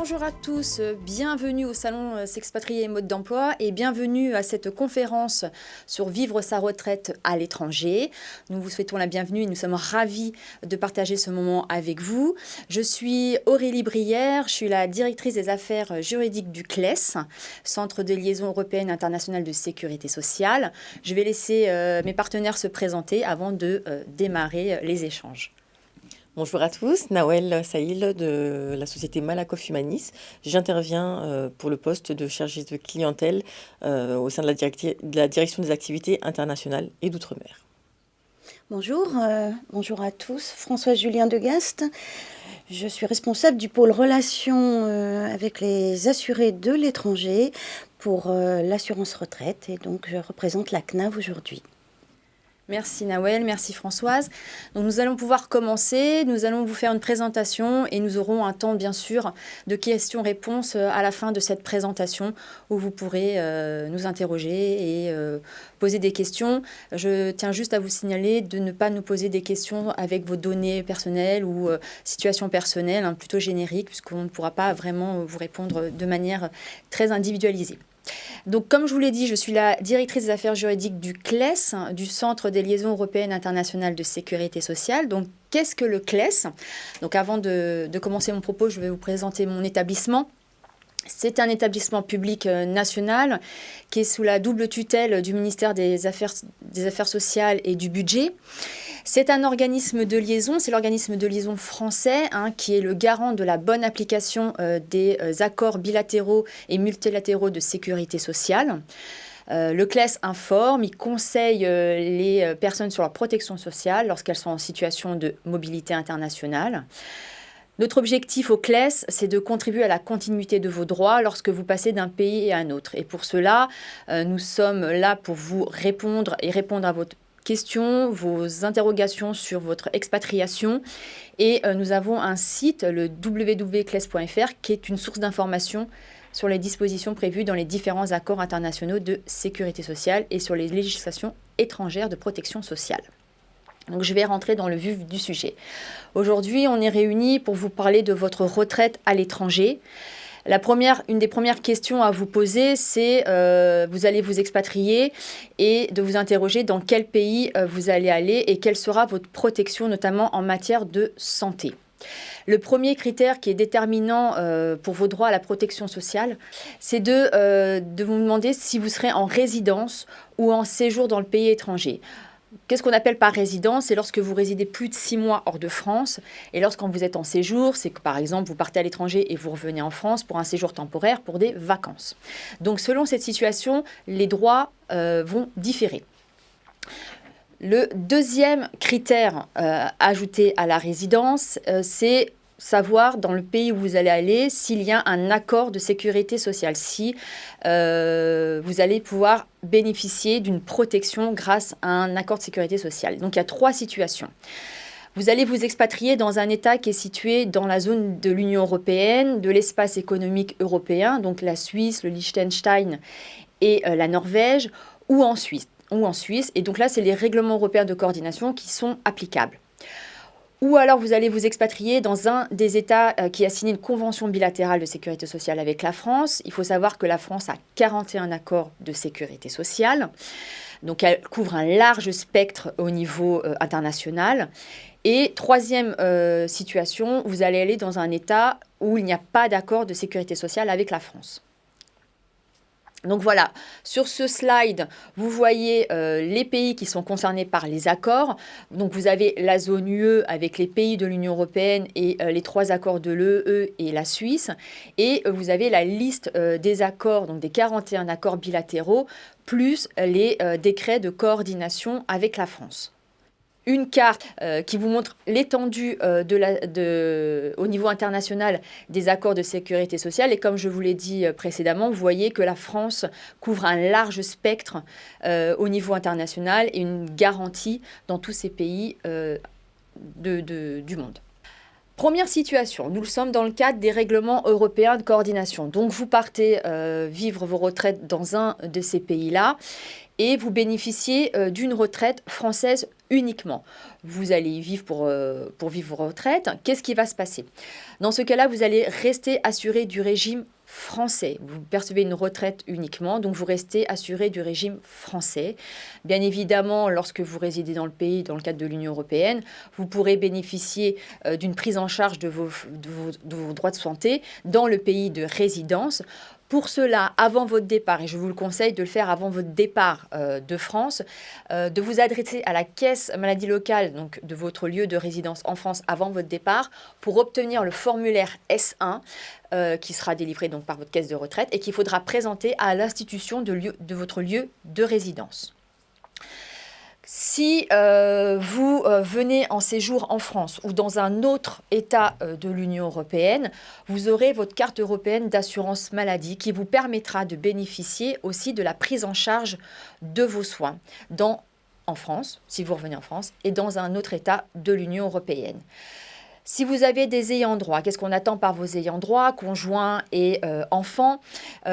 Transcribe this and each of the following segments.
Bonjour à tous, bienvenue au salon S'expatrier et mode d'emploi et bienvenue à cette conférence sur vivre sa retraite à l'étranger. Nous vous souhaitons la bienvenue et nous sommes ravis de partager ce moment avec vous. Je suis Aurélie Brière, je suis la directrice des affaires juridiques du CLES, Centre de liaison européenne internationale de sécurité sociale. Je vais laisser mes partenaires se présenter avant de démarrer les échanges. Bonjour à tous, Nawel Saïl de la société Malakoff Humanis. J'interviens pour le poste de chargée de clientèle au sein de la direction des activités internationales et d'outre-mer. Bonjour, bonjour à tous. Françoise Julien de Gast. Je suis responsable du pôle relations avec les assurés de l'étranger pour l'assurance retraite et donc je représente la CNAV aujourd'hui. Merci Nawel, merci Françoise. Donc nous allons pouvoir commencer, nous allons vous faire une présentation et nous aurons un temps bien sûr de questions-réponses à la fin de cette présentation où vous pourrez nous interroger et poser des questions. Je tiens juste à vous signaler de ne pas nous poser des questions avec vos données personnelles ou situations personnelles, plutôt génériques, puisqu'on ne pourra pas vraiment vous répondre de manière très individualisée. Donc, comme je vous l'ai dit, je suis la directrice des affaires juridiques du CLES, du Centre des liaisons européennes internationales de sécurité sociale. Donc, qu'est-ce que le CLES ? Donc, avant de commencer mon propos, je vais vous présenter mon établissement. C'est un établissement public national qui est sous la double tutelle du ministère des Affaires sociales et du budget. C'est un organisme de liaison, c'est l'organisme de liaison français qui est le garant de la bonne application des accords bilatéraux et multilatéraux de sécurité sociale. Le CLES informe, il conseille les personnes sur leur protection sociale lorsqu'elles sont en situation de mobilité internationale. Notre objectif au CLES, c'est de contribuer à la continuité de vos droits lorsque vous passez d'un pays à un autre. Et pour cela, nous sommes là pour vous répondre à vos questions, vos interrogations sur votre expatriation. Et nous avons un site, le www.cles.fr, qui est une source d'information sur les dispositions prévues dans les différents accords internationaux de sécurité sociale et sur les législations étrangères de protection sociale. Donc je vais rentrer dans le vif du sujet. Aujourd'hui, on est réunis pour vous parler de votre retraite à l'étranger. Une des premières questions à vous poser, c'est vous allez vous expatrier et de vous interroger dans quel pays vous allez aller et quelle sera votre protection, notamment en matière de santé. Le premier critère qui est déterminant pour vos droits à la protection sociale, c'est de vous demander si vous serez en résidence ou en séjour dans le pays étranger. Qu'est-ce qu'on appelle par résidence ? C'est lorsque vous résidez plus de 6 mois hors de France. Et lorsqu'on vous êtes en séjour, c'est que par exemple, vous partez à l'étranger et vous revenez en France pour un séjour temporaire pour des vacances. Donc selon cette situation, les droits vont différer. Le deuxième critère ajouté à la résidence, c'est savoir dans le pays où vous allez aller s'il y a un accord de sécurité sociale, si vous allez pouvoir bénéficier d'une protection grâce à un accord de sécurité sociale. Donc il y a 3 situations. Vous allez vous expatrier dans un État qui est situé dans la zone de l'Union européenne, de l'espace économique européen, donc la Suisse, le Liechtenstein et la Norvège, ou en Suisse. Et donc là, c'est les règlements européens de coordination qui sont applicables. Ou alors vous allez vous expatrier dans un des États qui a signé une convention bilatérale de sécurité sociale avec la France. Il faut savoir que la France a 41 accords de sécurité sociale. Donc elle couvre un large spectre au niveau international. Et troisième situation, vous allez aller dans un État où il n'y a pas d'accord de sécurité sociale avec la France. Donc voilà, sur ce slide, vous voyez les pays qui sont concernés par les accords. Donc vous avez la zone UE avec les pays de l'Union européenne et les 3 accords de l'UE et la Suisse. Et vous avez la liste des accords, donc des 41 accords bilatéraux, plus les décrets de coordination avec la France. Une carte qui vous montre l'étendue au niveau international des accords de sécurité sociale. Et comme je vous l'ai dit précédemment, vous voyez que la France couvre un large spectre au niveau international et une garantie dans tous ces pays du monde. Première situation, nous sommes dans le cadre des règlements européens de coordination. Donc vous partez vivre vos retraites dans un de ces pays-là et vous bénéficiez d'une retraite française uniquement. Vous allez y vivre pour vivre vos retraites. Qu'est-ce qui va se passer? Dans ce cas-là, vous allez rester assuré du régime français. Vous percevez une retraite uniquement, donc vous restez assuré du régime français. Bien évidemment, lorsque vous résidez dans le pays, dans le cadre de l'Union européenne, vous pourrez bénéficier d'une prise en charge de vos droits de santé dans le pays de résidence. Pour cela, avant votre départ, et je vous le conseille de le faire avant votre départ de France, de vous adresser à la caisse maladie locale donc de votre lieu de résidence en France avant votre départ pour obtenir le formulaire S1 qui sera délivré donc par votre caisse de retraite et qu'il faudra présenter à l'institution de votre lieu de résidence. Si vous venez en séjour en France ou dans un autre État de l'Union européenne, vous aurez votre carte européenne d'assurance maladie qui vous permettra de bénéficier aussi de la prise en charge de vos soins en France, si vous revenez en France, et dans un autre État de l'Union européenne. Si vous avez des ayants droit, qu'est-ce qu'on attend par vos ayants droit, conjoints et enfants?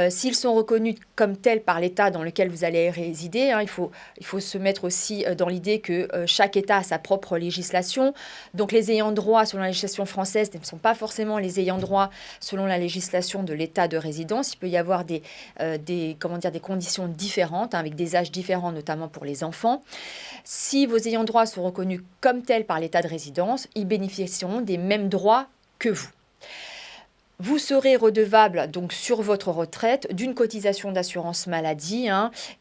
S'ils sont reconnus comme tels par l'État dans lequel vous allez résider, il faut se mettre aussi dans l'idée que chaque État a sa propre législation. Donc les ayants droit selon la législation française ne sont pas forcément les ayants droit selon la législation de l'État de résidence. Il peut y avoir des conditions différentes, avec des âges différents, notamment pour les enfants. Si vos ayants droit sont reconnus comme tels par l'État de résidence, ils bénéficieront des mêmes droits que vous. Vous serez redevable donc sur votre retraite d'une cotisation d'assurance maladie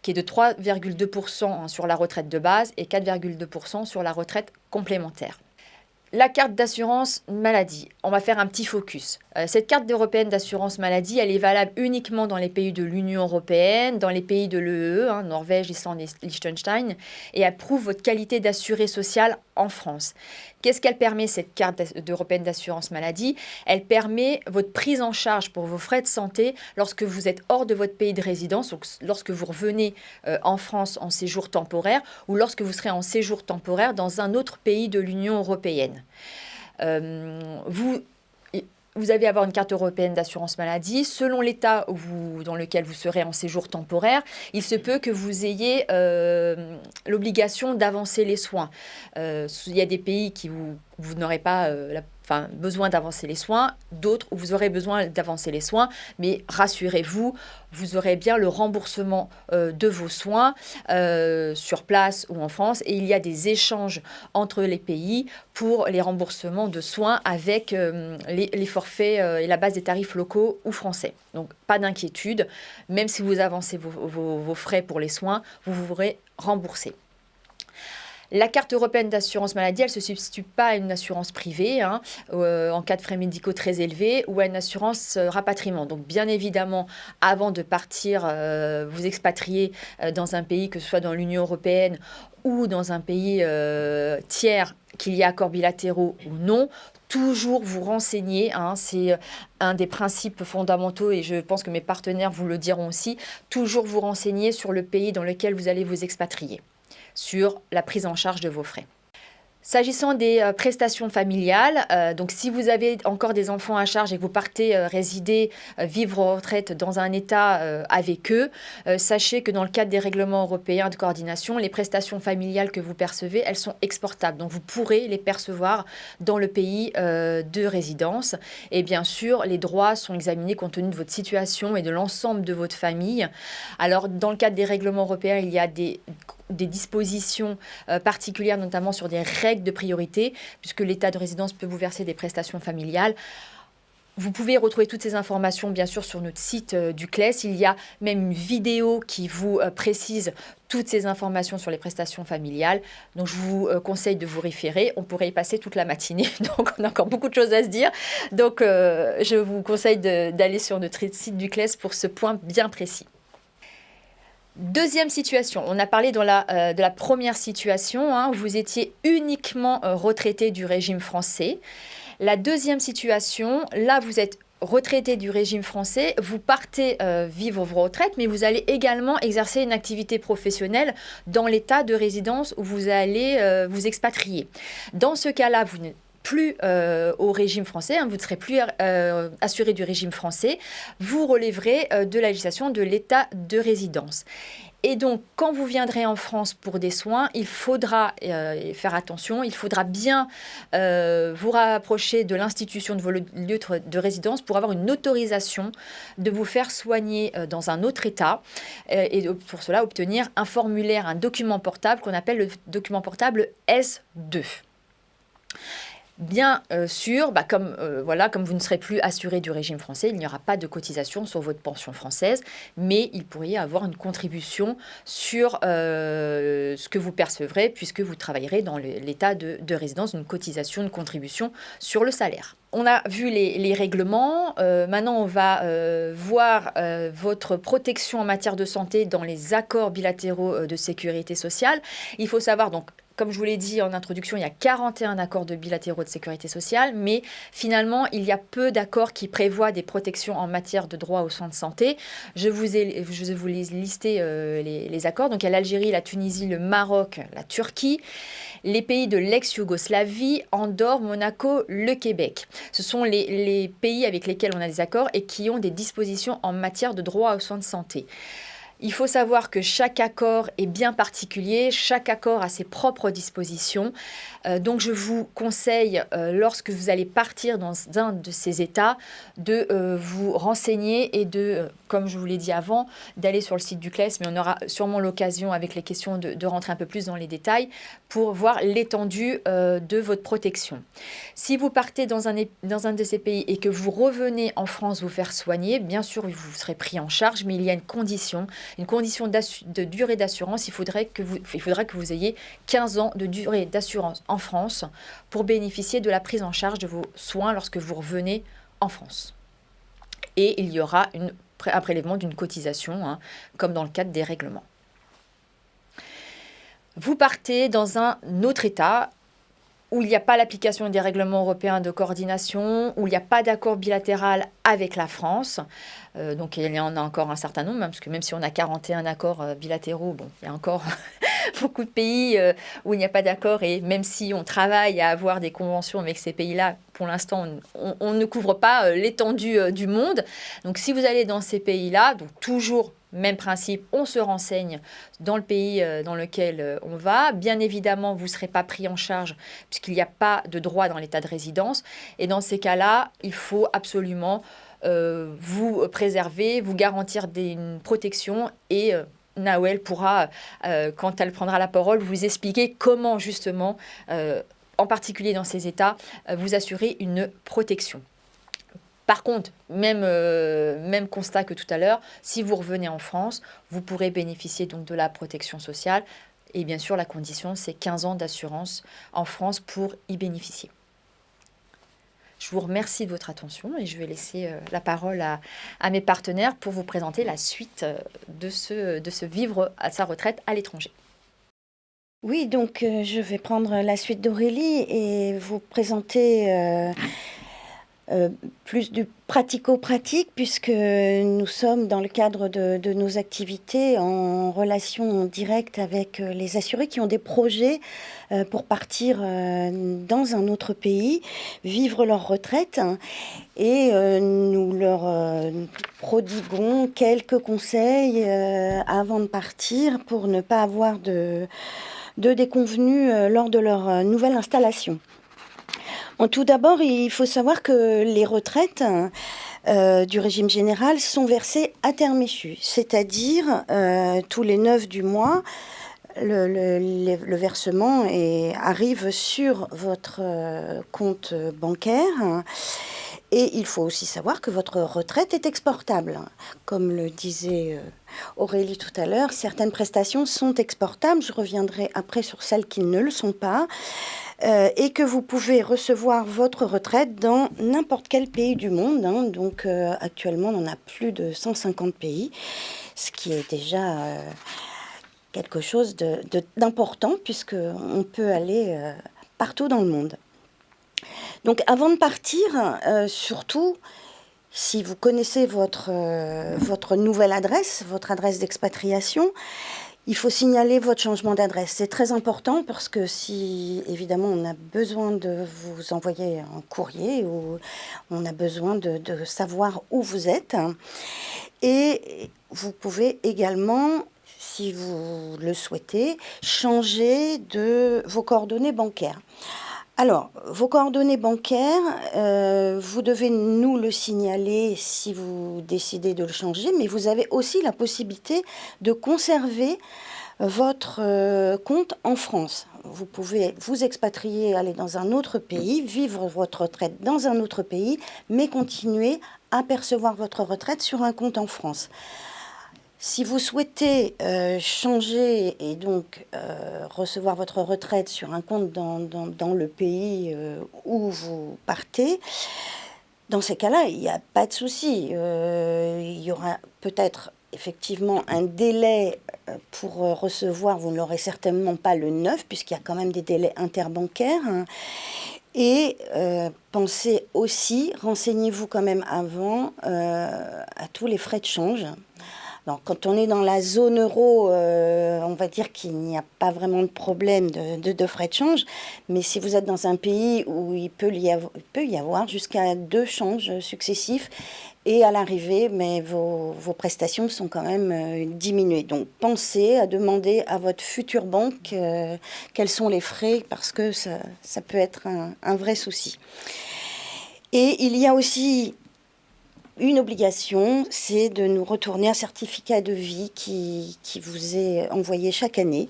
qui est de 3,2% sur la retraite de base et 4,2% sur la retraite complémentaire. La carte d'assurance maladie, on va faire un petit focus. Cette carte européenne d'assurance maladie, elle est valable uniquement dans les pays de l'Union européenne, dans les pays de l'EE, Norvège, Islande et Liechtenstein, et elle prouve votre qualité d'assuré social en France. Qu'est-ce qu'elle permet, cette carte européenne d'assurance maladie? Elle permet votre prise en charge pour vos frais de santé lorsque vous êtes hors de votre pays de résidence, donc lorsque vous revenez en France en séjour temporaire ou lorsque vous serez en séjour temporaire dans un autre pays de l'Union européenne. Vous allez avoir une carte européenne d'assurance maladie. Selon l'État dans lequel vous serez en séjour temporaire, il se peut que vous ayez l'obligation d'avancer les soins. Il y a des pays où vous n'aurez pas besoin d'avancer les soins, d'autres où vous aurez besoin d'avancer les soins, mais rassurez-vous, vous aurez bien le remboursement de vos soins sur place ou en France, et il y a des échanges entre les pays pour les remboursements de soins avec les forfaits et la base des tarifs locaux ou français. Donc pas d'inquiétude, même si vous avancez vos frais pour les soins, vous pourrez rembourser. La carte européenne d'assurance maladie, elle ne se substitue pas à une assurance privée en cas de frais médicaux très élevés ou à une assurance rapatriement. Donc bien évidemment, avant de partir vous expatrier dans un pays, que ce soit dans l'Union européenne ou dans un pays tiers, qu'il y ait accords bilatéraux ou non, toujours vous renseigner, c'est un des principes fondamentaux et je pense que mes partenaires vous le diront aussi, toujours vous renseigner sur le pays dans lequel vous allez vous expatrier, sur la prise en charge de vos frais. S'agissant des prestations familiales, donc si vous avez encore des enfants à charge et que vous partez résider, vivre en retraite dans un État avec eux, sachez que dans le cadre des règlements européens de coordination, les prestations familiales que vous percevez, elles sont exportables. Donc vous pourrez les percevoir dans le pays de résidence. Et bien sûr, les droits sont examinés compte tenu de votre situation et de l'ensemble de votre famille. Alors dans le cadre des règlements européens, il y a des dispositions particulières, notamment sur des règles de priorité, puisque l'État de résidence peut vous verser des prestations familiales. Vous pouvez retrouver toutes ces informations, bien sûr, sur notre site du CLES. Il y a même une vidéo qui vous précise toutes ces informations sur les prestations familiales. Donc, je vous conseille de vous référer. On pourrait y passer toute la matinée, donc on a encore beaucoup de choses à se dire. Donc, je vous conseille d'aller sur notre site du CLES pour ce point bien précis. Deuxième situation, on a parlé de la première situation, où vous étiez uniquement retraité du régime français. La deuxième situation, là vous êtes retraité du régime français, vous partez vivre vos retraites, mais vous allez également exercer une activité professionnelle dans l'état de résidence où vous allez vous expatrier. Dans ce cas-là, vous n'êtes plus au régime français, vous ne serez plus assuré du régime français, vous relèverez de la législation de l'état de résidence. Et donc, quand vous viendrez en France pour des soins, il faudra faire attention, il faudra bien vous rapprocher de l'institution de vos lieux de résidence pour avoir une autorisation de vous faire soigner dans un autre État. Et pour cela, obtenir un formulaire, un document portable qu'on appelle le document portable S2. Bien sûr, comme vous ne serez plus assuré du régime français, il n'y aura pas de cotisation sur votre pension française, mais il pourrait y avoir une contribution sur ce que vous percevrez puisque vous travaillerez dans l'état de résidence, une cotisation, une contribution sur le salaire. On a vu les règlements. Maintenant, on va voir votre protection en matière de santé dans les accords bilatéraux de sécurité sociale. Il faut savoir donc, comme je vous l'ai dit en introduction, il y a 41 accords bilatéraux de sécurité sociale, mais finalement, il y a peu d'accords qui prévoient des protections en matière de droit aux soins de santé. Je vous ai listé les accords. Donc, il y a l'Algérie, la Tunisie, le Maroc, la Turquie, les pays de l'ex-Yougoslavie, Andorre, Monaco, le Québec. Ce sont les pays avec lesquels on a des accords et qui ont des dispositions en matière de droit aux soins de santé. Il faut savoir que chaque accord est bien particulier, chaque accord a ses propres dispositions. Donc je vous conseille, lorsque vous allez partir dans un de ces États, de vous renseigner et de, comme je vous l'ai dit avant, d'aller sur le site du CLES, mais on aura sûrement l'occasion avec les questions de rentrer un peu plus dans les détails pour voir l'étendue de votre protection. Si vous partez dans un de ces pays et que vous revenez en France vous faire soigner, bien sûr vous serez pris en charge, mais il y a une condition de durée d'assurance. Il faudra que vous ayez 15 ans de durée d'assurance en France pour bénéficier de la prise en charge de vos soins lorsque vous revenez en France. Et il y aura un prélèvement d'une cotisation, comme dans le cadre des règlements. Vous partez dans un autre État où il n'y a pas l'application des règlements européens de coordination, où il n'y a pas d'accord bilatéral avec la France. Donc il y en a encore un certain nombre, parce que même si on a 41 accords bilatéraux, il y a encore beaucoup de pays où il n'y a pas d'accord. Et même si on travaille à avoir des conventions avec ces pays-là, pour l'instant, on ne couvre pas l'étendue du monde. Donc si vous allez dans ces pays-là, donc toujours même principe, on se renseigne dans le pays dans lequel on va. Bien évidemment, vous ne serez pas pris en charge puisqu'il n'y a pas de droit dans l'état de résidence. Et dans ces cas-là, il faut absolument vous préserver, vous garantir une protection et Nawel pourra, quand elle prendra la parole, vous expliquer comment justement, en particulier dans ces états, vous assurer une protection. Par contre, même constat que tout à l'heure, si vous revenez en France, vous pourrez bénéficier donc de la protection sociale. Et bien sûr, la condition, c'est 15 ans d'assurance en France pour y bénéficier. Je vous remercie de votre attention et je vais laisser la parole à mes partenaires pour vous présenter la suite de ce vivre à sa retraite à l'étranger. Oui, donc je vais prendre la suite d'Aurélie et vous présenter plus du pratico-pratique, puisque nous sommes dans le cadre de nos activités en relation directe avec les assurés qui ont des projets pour partir dans un autre pays, vivre leur retraite, et nous leur prodiguons quelques conseils avant de partir pour ne pas avoir de déconvenues lors de leur nouvelle installation. Tout d'abord, il faut savoir que les retraites du régime général sont versées à terme échu, c'est-à-dire tous les 9 du mois, le versement arrive sur votre compte bancaire. Et il faut aussi savoir que votre retraite est exportable. Comme le disait Aurélie tout à l'heure, certaines prestations sont exportables. Je reviendrai après sur celles qui ne le sont pas. Et que vous pouvez recevoir votre retraite dans n'importe quel pays du monde. Donc actuellement, on en a plus de 150 pays, ce qui est déjà quelque chose d'important puisqu'on peut aller partout dans le monde. Donc avant de partir, surtout, si vous connaissez votre nouvelle adresse, votre adresse d'expatriation, il faut signaler votre changement d'adresse. C'est très important parce que si, évidemment, on a besoin de vous envoyer un courrier ou on a besoin de savoir où vous êtes. Et vous pouvez également si vous le souhaitez, changer de vos coordonnées bancaires. Alors, vos coordonnées bancaires, vous devez nous le signaler si vous décidez de le changer, mais vous avez aussi la possibilité de conserver votre compte en France. Vous pouvez vous expatrier, aller dans un autre pays, vivre votre retraite dans un autre pays, mais continuer à percevoir votre retraite sur un compte en France. Si vous souhaitez changer et donc recevoir votre retraite sur un compte dans le pays où vous partez, dans ces cas-là, il n'y a pas de souci. Il y aura peut-être effectivement un délai pour recevoir, vous ne l'aurez certainement pas le 9, puisqu'il y a quand même des délais interbancaires. Et pensez aussi, renseignez-vous quand même avant à tous les frais de change. Alors, quand on est dans la zone euro, on va dire qu'il n'y a pas vraiment de problème de frais de change. Mais si vous êtes dans un pays où il peut y avoir jusqu'à 2 changes successifs, et à l'arrivée, mais vos prestations sont quand même diminuées. Donc, pensez à demander à votre future banque quels sont les frais, parce que ça peut être un vrai souci. Et il y a aussi une obligation, c'est de nous retourner un certificat de vie qui vous est envoyé chaque année,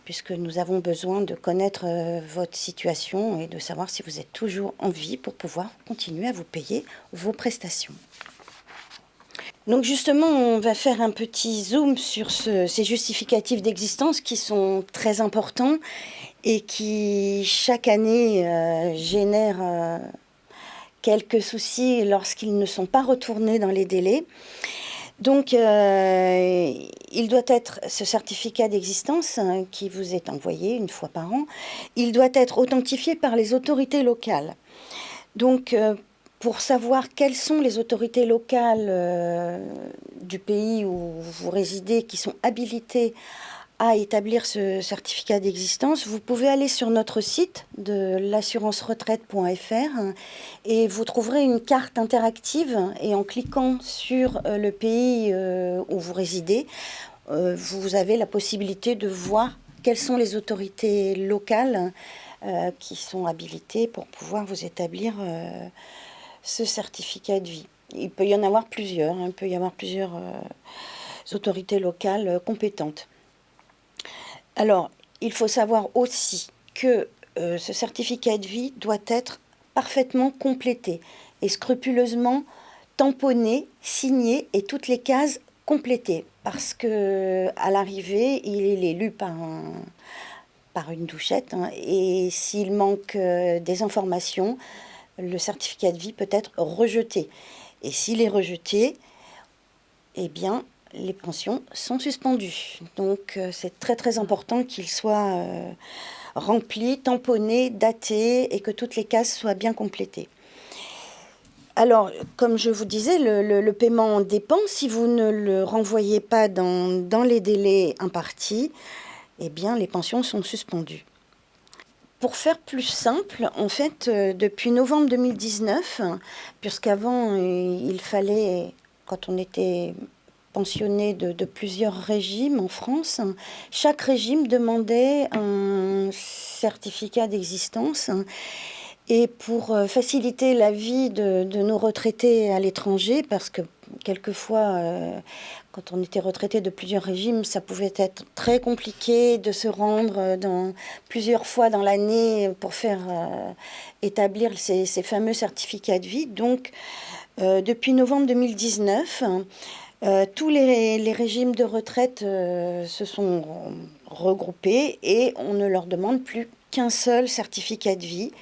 puisque nous avons besoin de connaître votre situation et de savoir si vous êtes toujours en vie pour pouvoir continuer à vous payer vos prestations. Donc justement, on va faire un petit zoom sur ces justificatifs d'existence qui sont très importants et qui, chaque année, génèrent quelques soucis lorsqu'ils ne sont pas retournés dans les délais. Donc, il doit être, ce certificat d'existence qui vous est envoyé une fois par an, il doit être authentifié par les autorités locales. Donc, pour savoir quelles sont les autorités locales du pays où vous résidez qui sont habilitées à établir ce certificat d'existence, vous pouvez aller sur notre site de l'assurance-retraite.fr et vous trouverez une carte interactive et en cliquant sur le pays où vous résidez, vous avez la possibilité de voir quelles sont les autorités locales qui sont habilitées pour pouvoir vous établir ce certificat de vie. Il peut y en avoir plusieurs, il peut y avoir plusieurs autorités locales compétentes. Alors, il faut savoir aussi que ce certificat de vie doit être parfaitement complété et scrupuleusement tamponné, signé et toutes les cases complétées. Parce que à l'arrivée, il est lu par une douchette et s'il manque des informations, le certificat de vie peut être rejeté. Et s'il est rejeté, eh bien, les pensions sont suspendues. Donc, c'est très très important qu'il soit rempli, tamponné, daté et que toutes les cases soient bien complétées. Alors, comme je vous disais, le paiement dépend. Si vous ne le renvoyez pas dans les délais impartis, eh bien, les pensions sont suspendues. Pour faire plus simple, en fait, depuis novembre 2019, puisqu'avant, il fallait, quand on était pensionné de plusieurs régimes en France, chaque régime demandait un certificat d'existence. Et pour faciliter la vie de nos retraités à l'étranger, parce que quelquefois, quand on était retraité de plusieurs régimes, ça pouvait être très compliqué de se rendre plusieurs fois dans l'année pour faire établir ces fameux certificats de vie. Donc, depuis novembre 2019, tous les régimes de retraite se sont regroupés et on ne leur demande plus qu'un seul certificat de vie,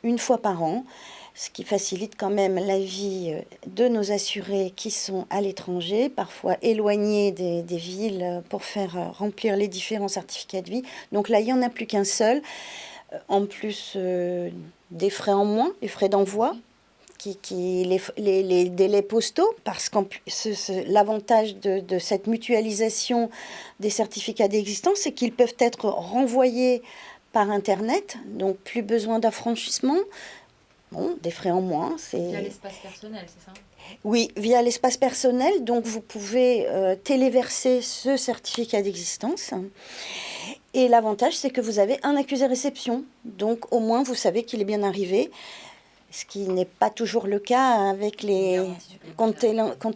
une fois par an, ce qui facilite quand même la vie de nos assurés qui sont à l'étranger, parfois éloignés des villes pour faire remplir les différents certificats de vie. Donc là, il n'y en a plus qu'un seul, en plus des frais en moins, les frais d'envoi, les délais postaux, parce que l'avantage de cette mutualisation des certificats d'existence, c'est qu'ils peuvent être renvoyés par Internet, donc plus besoin d'affranchissement, Bon, des frais en moins. Via l'espace personnel, c'est ça? Oui, via l'espace personnel. Donc, vous pouvez téléverser ce certificat d'existence. Et l'avantage, c'est que vous avez un accusé-réception. Donc, au moins, vous savez qu'il est bien arrivé. Ce qui n'est pas toujours le cas avec compte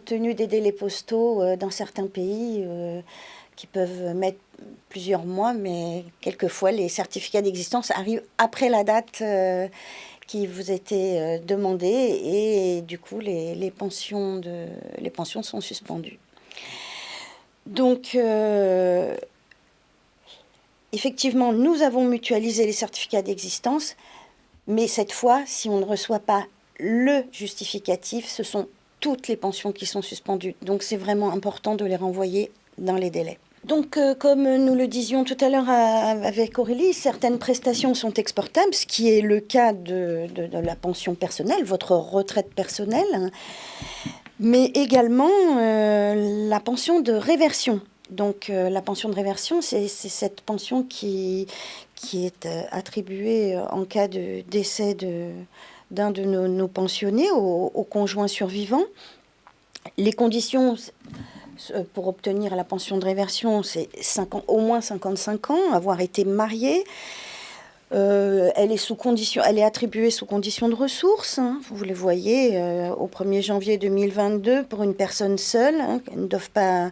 tenu des délais postaux dans certains pays qui peuvent mettre plusieurs mois, mais quelquefois, les certificats d'existence arrivent après la date qui vous était demandée et du coup, les pensions sont suspendues. Donc, effectivement, nous avons mutualisé les certificats d'existence, mais cette fois, si on ne reçoit pas le justificatif, ce sont toutes les pensions qui sont suspendues. Donc, c'est vraiment important de les renvoyer dans les délais. Donc, comme nous le disions tout à l'heure avec Aurélie, certaines prestations sont exportables, ce qui est le cas de la pension personnelle, votre retraite personnelle, mais également la pension de réversion. Donc, la pension de réversion, c'est cette pension qui est attribuée en cas de décès d'un de nos pensionnés au conjoint survivant. Les conditions pour obtenir la pension de réversion, c'est au moins 55 ans, avoir été marié. Elle est attribuée sous condition de ressources. Hein. Vous le voyez, au 1er janvier 2022, pour une personne seule, hein, elles ne doivent pas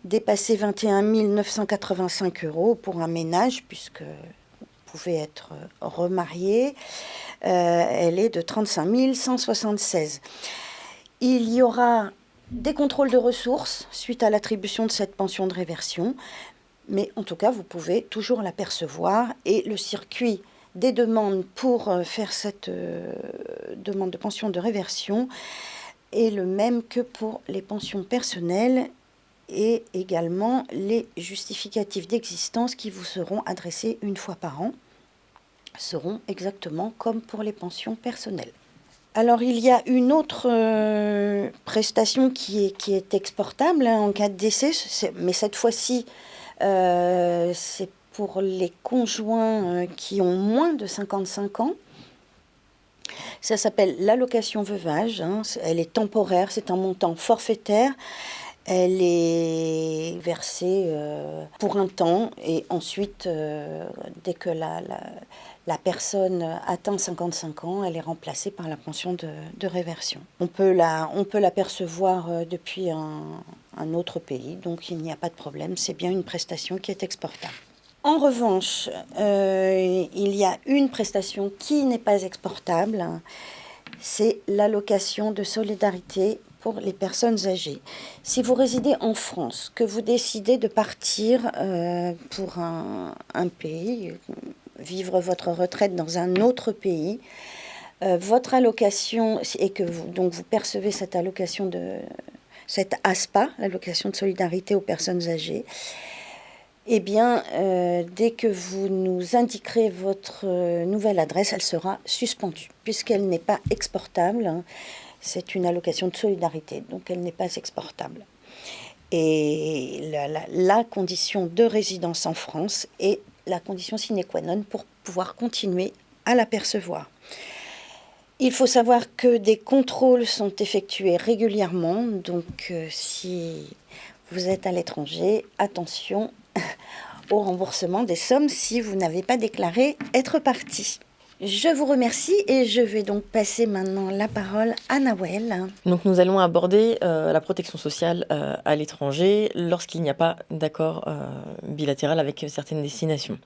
dépasser 21 985 € pour un ménage, puisque vous pouvez être remarié. Elle est de 35 176. Il y aura des contrôles de ressources suite à l'attribution de cette pension de réversion. Mais en tout cas, vous pouvez toujours l'apercevoir et le circuit des demandes pour faire cette demande de pension de réversion est le même que pour les pensions personnelles et également les justificatifs d'existence qui vous seront adressés une fois par an seront exactement comme pour les pensions personnelles. Alors, il y a une autre prestation qui est exportable hein, en cas de décès, mais cette fois-ci, c'est pour les conjoints qui ont moins de 55 ans. Ça s'appelle l'allocation veuvage. Hein. Elle est temporaire, c'est un montant forfaitaire. Elle est versée pour un temps et ensuite, dès que la personne atteint 55 ans, elle est remplacée par la pension de réversion. On peut la percevoir depuis un autre pays, donc il n'y a pas de problème, c'est bien une prestation qui est exportable. En revanche, il y a une prestation qui n'est pas exportable, c'est l'allocation de solidarité pour les personnes âgées. Si vous résidez en France, que vous décidez de partir pour un pays, vivre votre retraite dans un autre pays, votre allocation, et que vous percevez cette allocation cette ASPA, l'allocation de solidarité aux personnes âgées, eh bien, dès que vous nous indiquerez votre nouvelle adresse, elle sera suspendue, puisqu'elle n'est pas exportable. Hein. C'est une allocation de solidarité, donc elle n'est pas exportable. Et la condition de résidence en France est la condition sine qua non pour pouvoir continuer à la percevoir. Il faut savoir que des contrôles sont effectués régulièrement, donc si vous êtes à l'étranger, attention au remboursement des sommes si vous n'avez pas déclaré être parti. Je vous remercie et je vais donc passer maintenant la parole à Nawel. Donc nous allons aborder la protection sociale à l'étranger lorsqu'il n'y a pas d'accord bilatéral avec certaines destinations.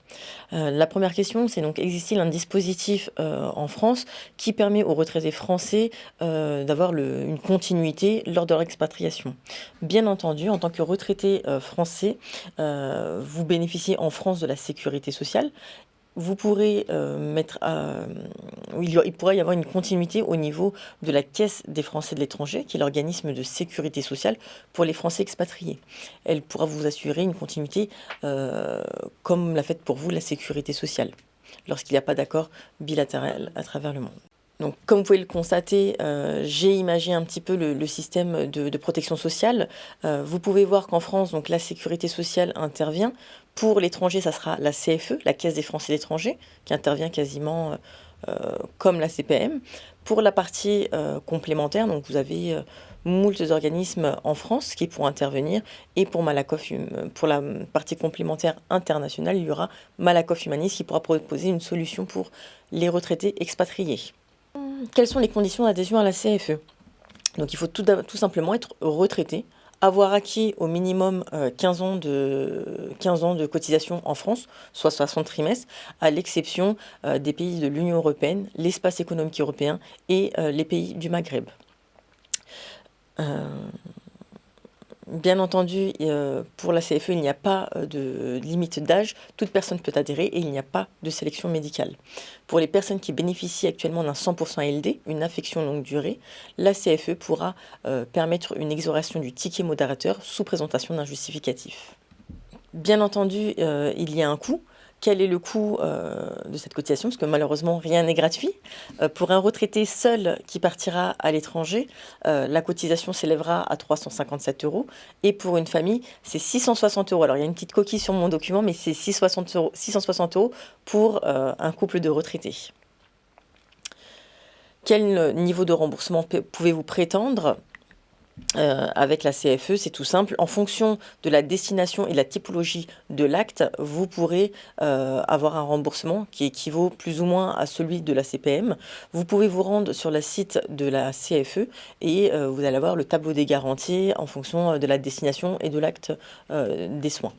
La première question, c'est donc existe-t-il un dispositif en France qui permet aux retraités français d'avoir une continuité lors de leur expatriation? Bien entendu, en tant que retraité français, vous bénéficiez en France de la sécurité sociale. Vous pourrez il pourrait y avoir une continuité au niveau de la Caisse des Français de l'étranger, qui est l'organisme de sécurité sociale pour les Français expatriés. Elle pourra vous assurer une continuité comme l'a faite pour vous la sécurité sociale, lorsqu'il n'y a pas d'accord bilatéral à travers le monde. Donc, comme vous pouvez le constater, j'ai imagé un petit peu le système de protection sociale. Vous pouvez voir qu'en France, donc, la sécurité sociale intervient. Pour l'étranger, ça sera la CFE, la Caisse des Français de l'étranger, qui intervient quasiment comme la CPM. Pour la partie complémentaire, donc vous avez moult organismes en France qui pourront intervenir, et pour Malakoff, pour la partie complémentaire internationale, il y aura Malakoff Humanis qui pourra proposer une solution pour les retraités expatriés. Quelles sont les conditions d'adhésion à la CFE? Donc il faut tout simplement être retraité, avoir acquis au minimum 15 ans de cotisation en France, soit 60 trimestres, à l'exception des pays de l'Union européenne, l'espace économique européen et les pays du Maghreb. Bien entendu, pour la CFE, il n'y a pas de limite d'âge. Toute personne peut adhérer et il n'y a pas de sélection médicale. Pour les personnes qui bénéficient actuellement d'un 100% ALD, une affection longue durée, la CFE pourra permettre une exonération du ticket modérateur sous présentation d'un justificatif. Bien entendu, il y a un coût. Quel est le coût de cette cotisation? Parce que malheureusement, rien n'est gratuit. Pour un retraité seul qui partira à l'étranger, la cotisation s'élèvera à 357 €. Et pour une famille, c'est 660 €. Alors, il y a une petite coquille sur mon document, mais c'est 660 € pour un couple de retraités. Quel niveau de remboursement pouvez-vous prétendre avec la CFE? C'est tout simple. En fonction de la destination et de la typologie de l'acte, vous pourrez avoir un remboursement qui équivaut plus ou moins à celui de la CPM. Vous pouvez vous rendre sur le site de la CFE et vous allez avoir le tableau des garanties en fonction de la destination et de l'acte des soins.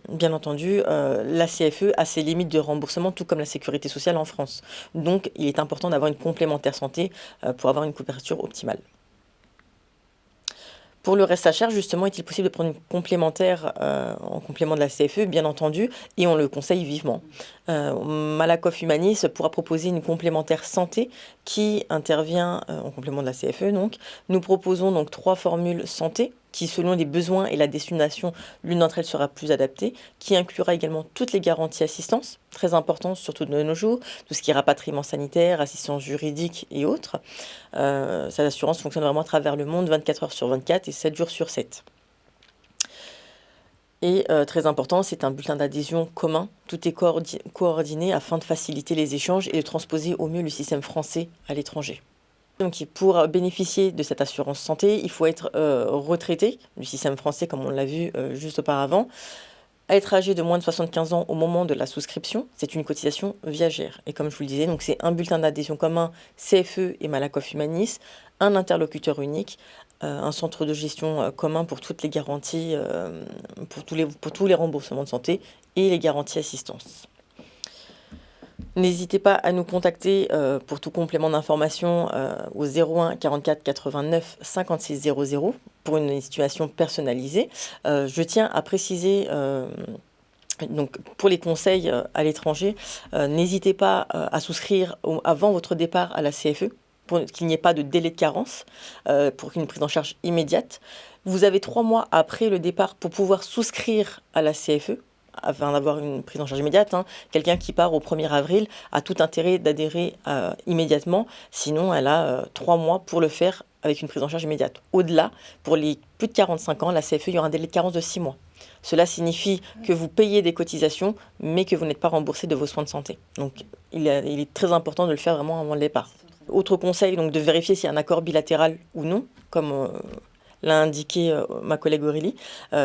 Bien entendu, la CFE a ses limites de remboursement, tout comme la sécurité sociale en France. Donc, il est important d'avoir une complémentaire santé pour avoir une couverture optimale. Pour le reste à charge, justement, est-il possible de prendre une complémentaire en complément de la CFE? Bien entendu, et on le conseille vivement. Malakoff Humanis pourra proposer une complémentaire santé qui intervient en complément de la CFE. Donc, nous proposons donc 3 formules santé qui, selon les besoins et la destination, l'une d'entre elles sera plus adaptée, qui inclura également toutes les garanties assistance, très importantes surtout de nos jours, tout ce qui est rapatriement sanitaire, assistance juridique et autres. Cette assurance fonctionne vraiment à travers le monde, 24 heures sur 24 et 7 jours sur 7. Et très important, c'est un bulletin d'adhésion commun. Tout est coordonné afin de faciliter les échanges et de transposer au mieux le système français à l'étranger. Donc pour bénéficier de cette assurance santé, il faut être retraité du système français comme on l'a vu juste auparavant, être âgé de moins de 75 ans au moment de la souscription. C'est une cotisation viagère. Et comme je vous le disais, donc c'est un bulletin d'adhésion commun CFE et Malakoff Humanis, un interlocuteur unique, un centre de gestion commun pour toutes les garanties, pour tous les remboursements de santé et les garanties assistance. N'hésitez pas à nous contacter pour tout complément d'information au 01 44 89 56 00 pour une situation personnalisée. Je tiens à préciser, donc pour les conseils à l'étranger, n'hésitez pas à souscrire avant votre départ à la CFE pour qu'il n'y ait pas de délai de carence, pour une prise en charge immédiate. Vous avez 3 mois après le départ pour pouvoir souscrire à la CFE, afin d'avoir une prise en charge immédiate. Quelqu'un qui part au 1er avril a tout intérêt d'adhérer immédiatement, sinon elle a 3 mois pour le faire avec une prise en charge immédiate. Au-delà, pour les plus de 45 ans, la CFE, il y aura un délai de carence de 6 mois. Cela signifie que vous payez des cotisations, mais que vous n'êtes pas remboursé de vos soins de santé. Donc il est très important de le faire vraiment avant le départ. Autre conseil, donc de vérifier s'il y a un accord bilatéral ou non, comme l'a indiqué ma collègue Aurélie.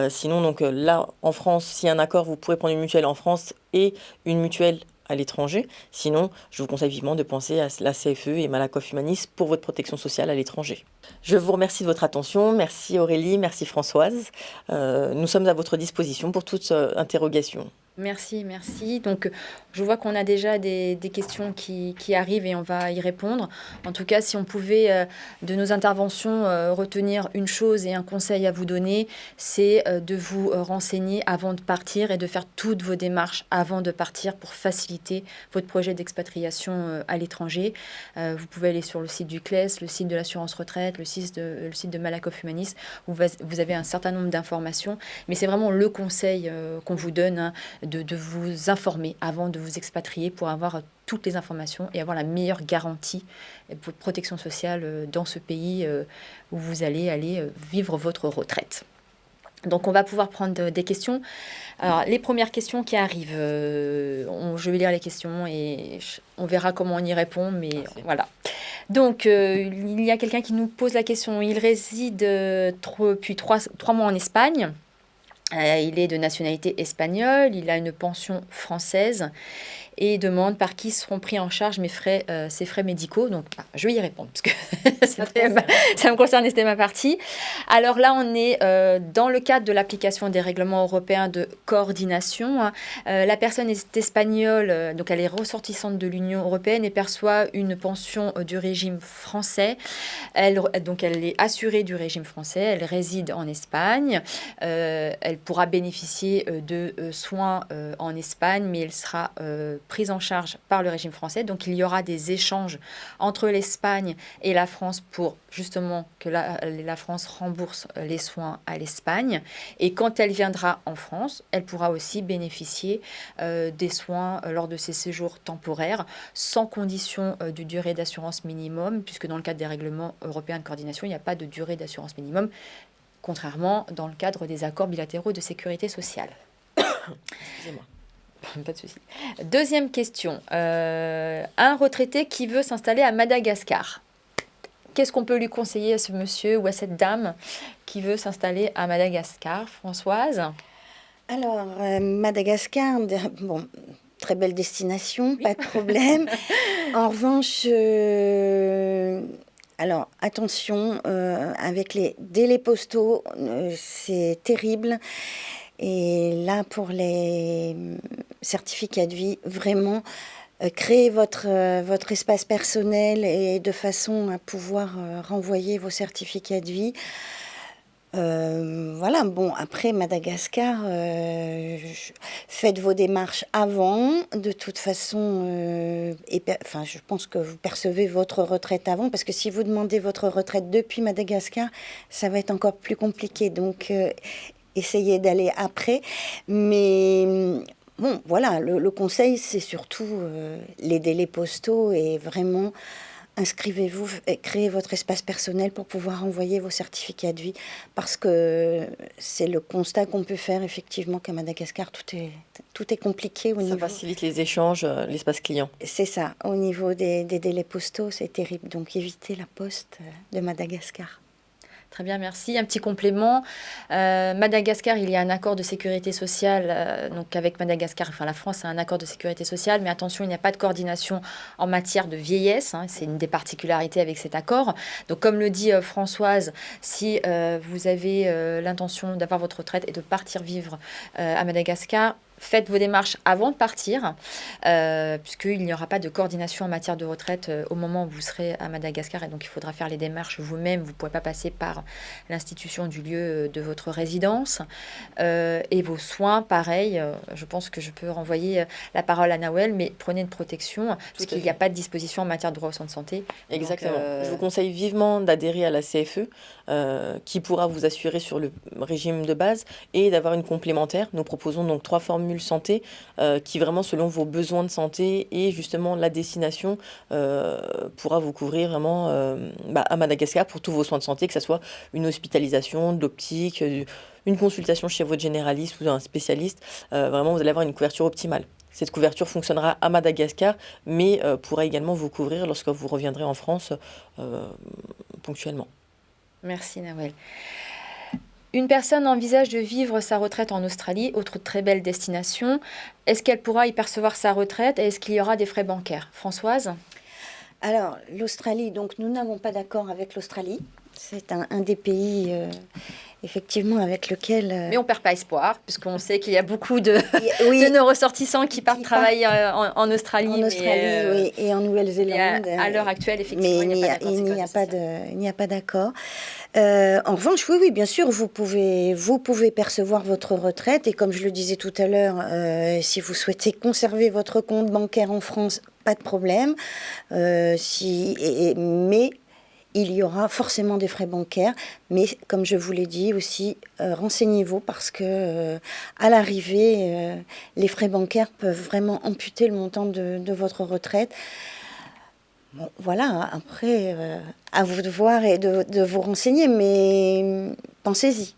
Sinon, donc là, en France, s'il y a un accord, vous pourrez prendre une mutuelle en France et une mutuelle à l'étranger. Sinon, je vous conseille vivement de penser à la CFE et Malakoff Humanis pour votre protection sociale à l'étranger. Je vous remercie de votre attention. Merci Aurélie, merci Françoise. Nous sommes à votre disposition pour toute interrogation. Merci, merci. Donc, je vois qu'on a déjà des questions qui arrivent et on va y répondre. En tout cas, si on pouvait, de nos interventions, retenir une chose et un conseil à vous donner, c'est de vous renseigner avant de partir et de faire toutes vos démarches avant de partir pour faciliter votre projet d'expatriation à l'étranger. Vous pouvez aller sur le site du CLES, le site de l'assurance retraite, le site de Malakoff Humanis, où vous avez un certain nombre d'informations. Mais c'est vraiment le conseil qu'on vous donne, de vous informer avant de vous expatrier pour avoir toutes les informations et avoir la meilleure garantie de votre protection sociale dans ce pays où vous allez aller vivre votre retraite. Donc, on va pouvoir prendre des questions. Alors, les premières questions qui arrivent, je vais lire les questions et on verra comment on y répond, mais Merci. voilà. Donc, il y a quelqu'un qui nous pose la question. Il réside depuis 3 mois en Espagne. Il est de nationalité espagnole, il a une pension française et demande par qui seront pris en charge ses frais médicaux. Donc, je vais y répondre parce que ça me concerne et c'était ma partie. Alors là, on est dans le cadre de l'application des règlements européens de coordination. Hein. La personne est espagnole, donc elle est ressortissante de l'Union européenne et perçoit une pension du régime français. Donc elle est assurée du régime français, elle réside en Espagne. Elle pourra bénéficier de soins en Espagne, mais elle sera prise en charge par le régime français. Donc il y aura des échanges entre l'Espagne et la France pour justement que la France rembourse les soins à l'Espagne. Et quand elle viendra en France, elle pourra aussi bénéficier des soins lors de ses séjours temporaires, sans condition de durée d'assurance minimum, puisque dans le cadre des règlements européens de coordination, il n'y a pas de durée d'assurance minimum, contrairement dans le cadre des accords bilatéraux de sécurité sociale. Excusez-moi. Pas de souci. Deuxième question. Un retraité qui veut s'installer à Madagascar. Qu'est-ce qu'on peut lui conseiller à ce monsieur ou à cette dame qui veut s'installer à Madagascar, Françoise? Alors, Madagascar, bon, très belle destination, pas de problème. En revanche, alors attention, avec les délais postaux, c'est terrible. Et là, pour les certificats de vie, vraiment, créez votre espace personnel et de façon à pouvoir renvoyer vos certificats de vie. Voilà, bon, après Madagascar, faites vos démarches avant. De toute façon, enfin, je pense que vous percevez votre retraite avant, parce que si vous demandez votre retraite depuis Madagascar, ça va être encore plus compliqué. Donc, essayez d'aller après. Mais bon, voilà, le conseil, c'est surtout les délais postaux et vraiment inscrivez-vous, créez votre espace personnel pour pouvoir envoyer vos certificats de vie, parce que c'est le constat qu'on peut faire effectivement qu'à Madagascar, tout est compliqué. Ça facilite les échanges, l'espace client. C'est ça, au niveau des délais postaux, c'est terrible. Donc évitez la poste de Madagascar. Très bien, merci. Un petit complément. Madagascar, il y a un accord de sécurité sociale. Donc avec Madagascar, enfin la France a un accord de sécurité sociale, mais attention, il n'y a pas de coordination en matière de vieillesse. Hein, c'est une des particularités avec cet accord. Donc comme le dit Françoise, si vous avez l'intention d'avoir votre retraite et de partir vivre à Madagascar, faites vos démarches avant de partir, puisqu'il n'y aura pas de coordination en matière de retraite au moment où vous serez à Madagascar. Et donc, il faudra faire les démarches vous-même. Vous ne pourrez pas passer par l'institution du lieu de votre résidence. Et vos soins, pareil. Je pense que je peux renvoyer la parole à Nawel, mais prenez une protection, parce qu'il n'y a pas de disposition en matière de droit au soins de santé. Exactement. Donc, je vous conseille vivement d'adhérer à la CFE, qui pourra vous assurer sur le régime de base et d'avoir une complémentaire. Nous proposons donc 3 formules santé qui vraiment selon vos besoins de santé et justement la destination pourra vous couvrir vraiment à Madagascar pour tous vos soins de santé, que ce soit une hospitalisation, de l'optique, une consultation chez votre généraliste ou un spécialiste. Vraiment, vous allez avoir une couverture optimale. Cette couverture fonctionnera à Madagascar, mais pourra également vous couvrir lorsque vous reviendrez en France ponctuellement. Merci Nawel. Une personne envisage de vivre sa retraite en Australie, autre très belle destination. Est-ce qu'elle pourra y percevoir sa retraite et est-ce qu'il y aura des frais bancaires? Françoise? Alors, l'Australie, donc nous n'avons pas d'accord avec l'Australie. C'est un des pays, effectivement, avec lequel... Mais on ne perd pas espoir, puisqu'on sait qu'il y a beaucoup de nos ressortissants qui partent travailler en Australie. En Australie, oui, et en Nouvelle-Zélande. À l'heure actuelle, effectivement, il n'y a pas d'accord. En revanche, oui, bien sûr, vous pouvez percevoir votre retraite. Et comme je le disais tout à l'heure, si vous souhaitez conserver votre compte bancaire en France, pas de problème. Mais il y aura forcément des frais bancaires. Mais comme je vous l'ai dit aussi, renseignez-vous parce que à l'arrivée, les frais bancaires peuvent vraiment amputer le montant de votre retraite. Bon, voilà, après, à vous de voir et de vous renseigner, mais pensez-y.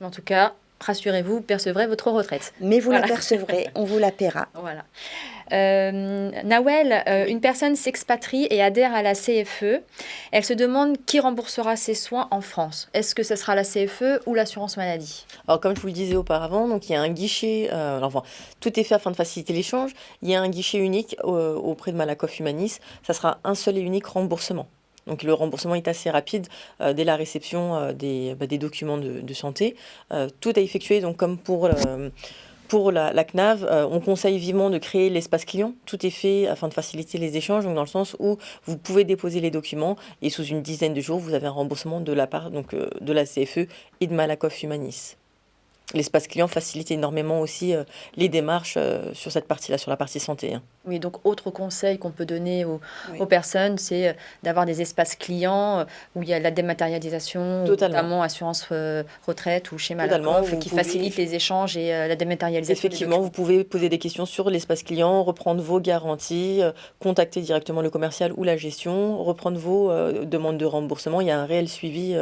En tout cas, rassurez-vous, percevrez votre retraite. Mais vous la percevrez, on vous la paiera. Voilà. Nawel, une personne s'expatrie et adhère à la CFE. Elle se demande qui remboursera ses soins en France. Est-ce que ce sera la CFE ou l'assurance maladie? Alors, comme je vous le disais auparavant, donc il y a un guichet, tout est fait afin de faciliter l'échange. Il y a un guichet unique auprès de Malakoff Humanis. Ça sera un seul et unique remboursement. Donc le remboursement est assez rapide dès la réception des documents de santé. Tout est effectué, donc comme pour la CNAV, on conseille vivement de créer l'espace client. Tout est fait afin de faciliter les échanges, donc dans le sens où vous pouvez déposer les documents et sous une dizaine de jours, vous avez un remboursement de la part de la CFE et de Malakoff Humanis. L'espace client facilite énormément aussi les démarches sur cette partie-là, sur la partie santé. Hein. Oui, donc autre conseil qu'on peut donner aux personnes, c'est d'avoir des espaces clients où il y a la dématérialisation, notamment assurance retraite ou schéma Malakoff, qui facilite les échanges et la dématérialisation. Effectivement, vous pouvez poser des questions sur l'espace client, reprendre vos garanties, contacter directement le commercial ou la gestion, reprendre vos demandes de remboursement. Il y a un réel suivi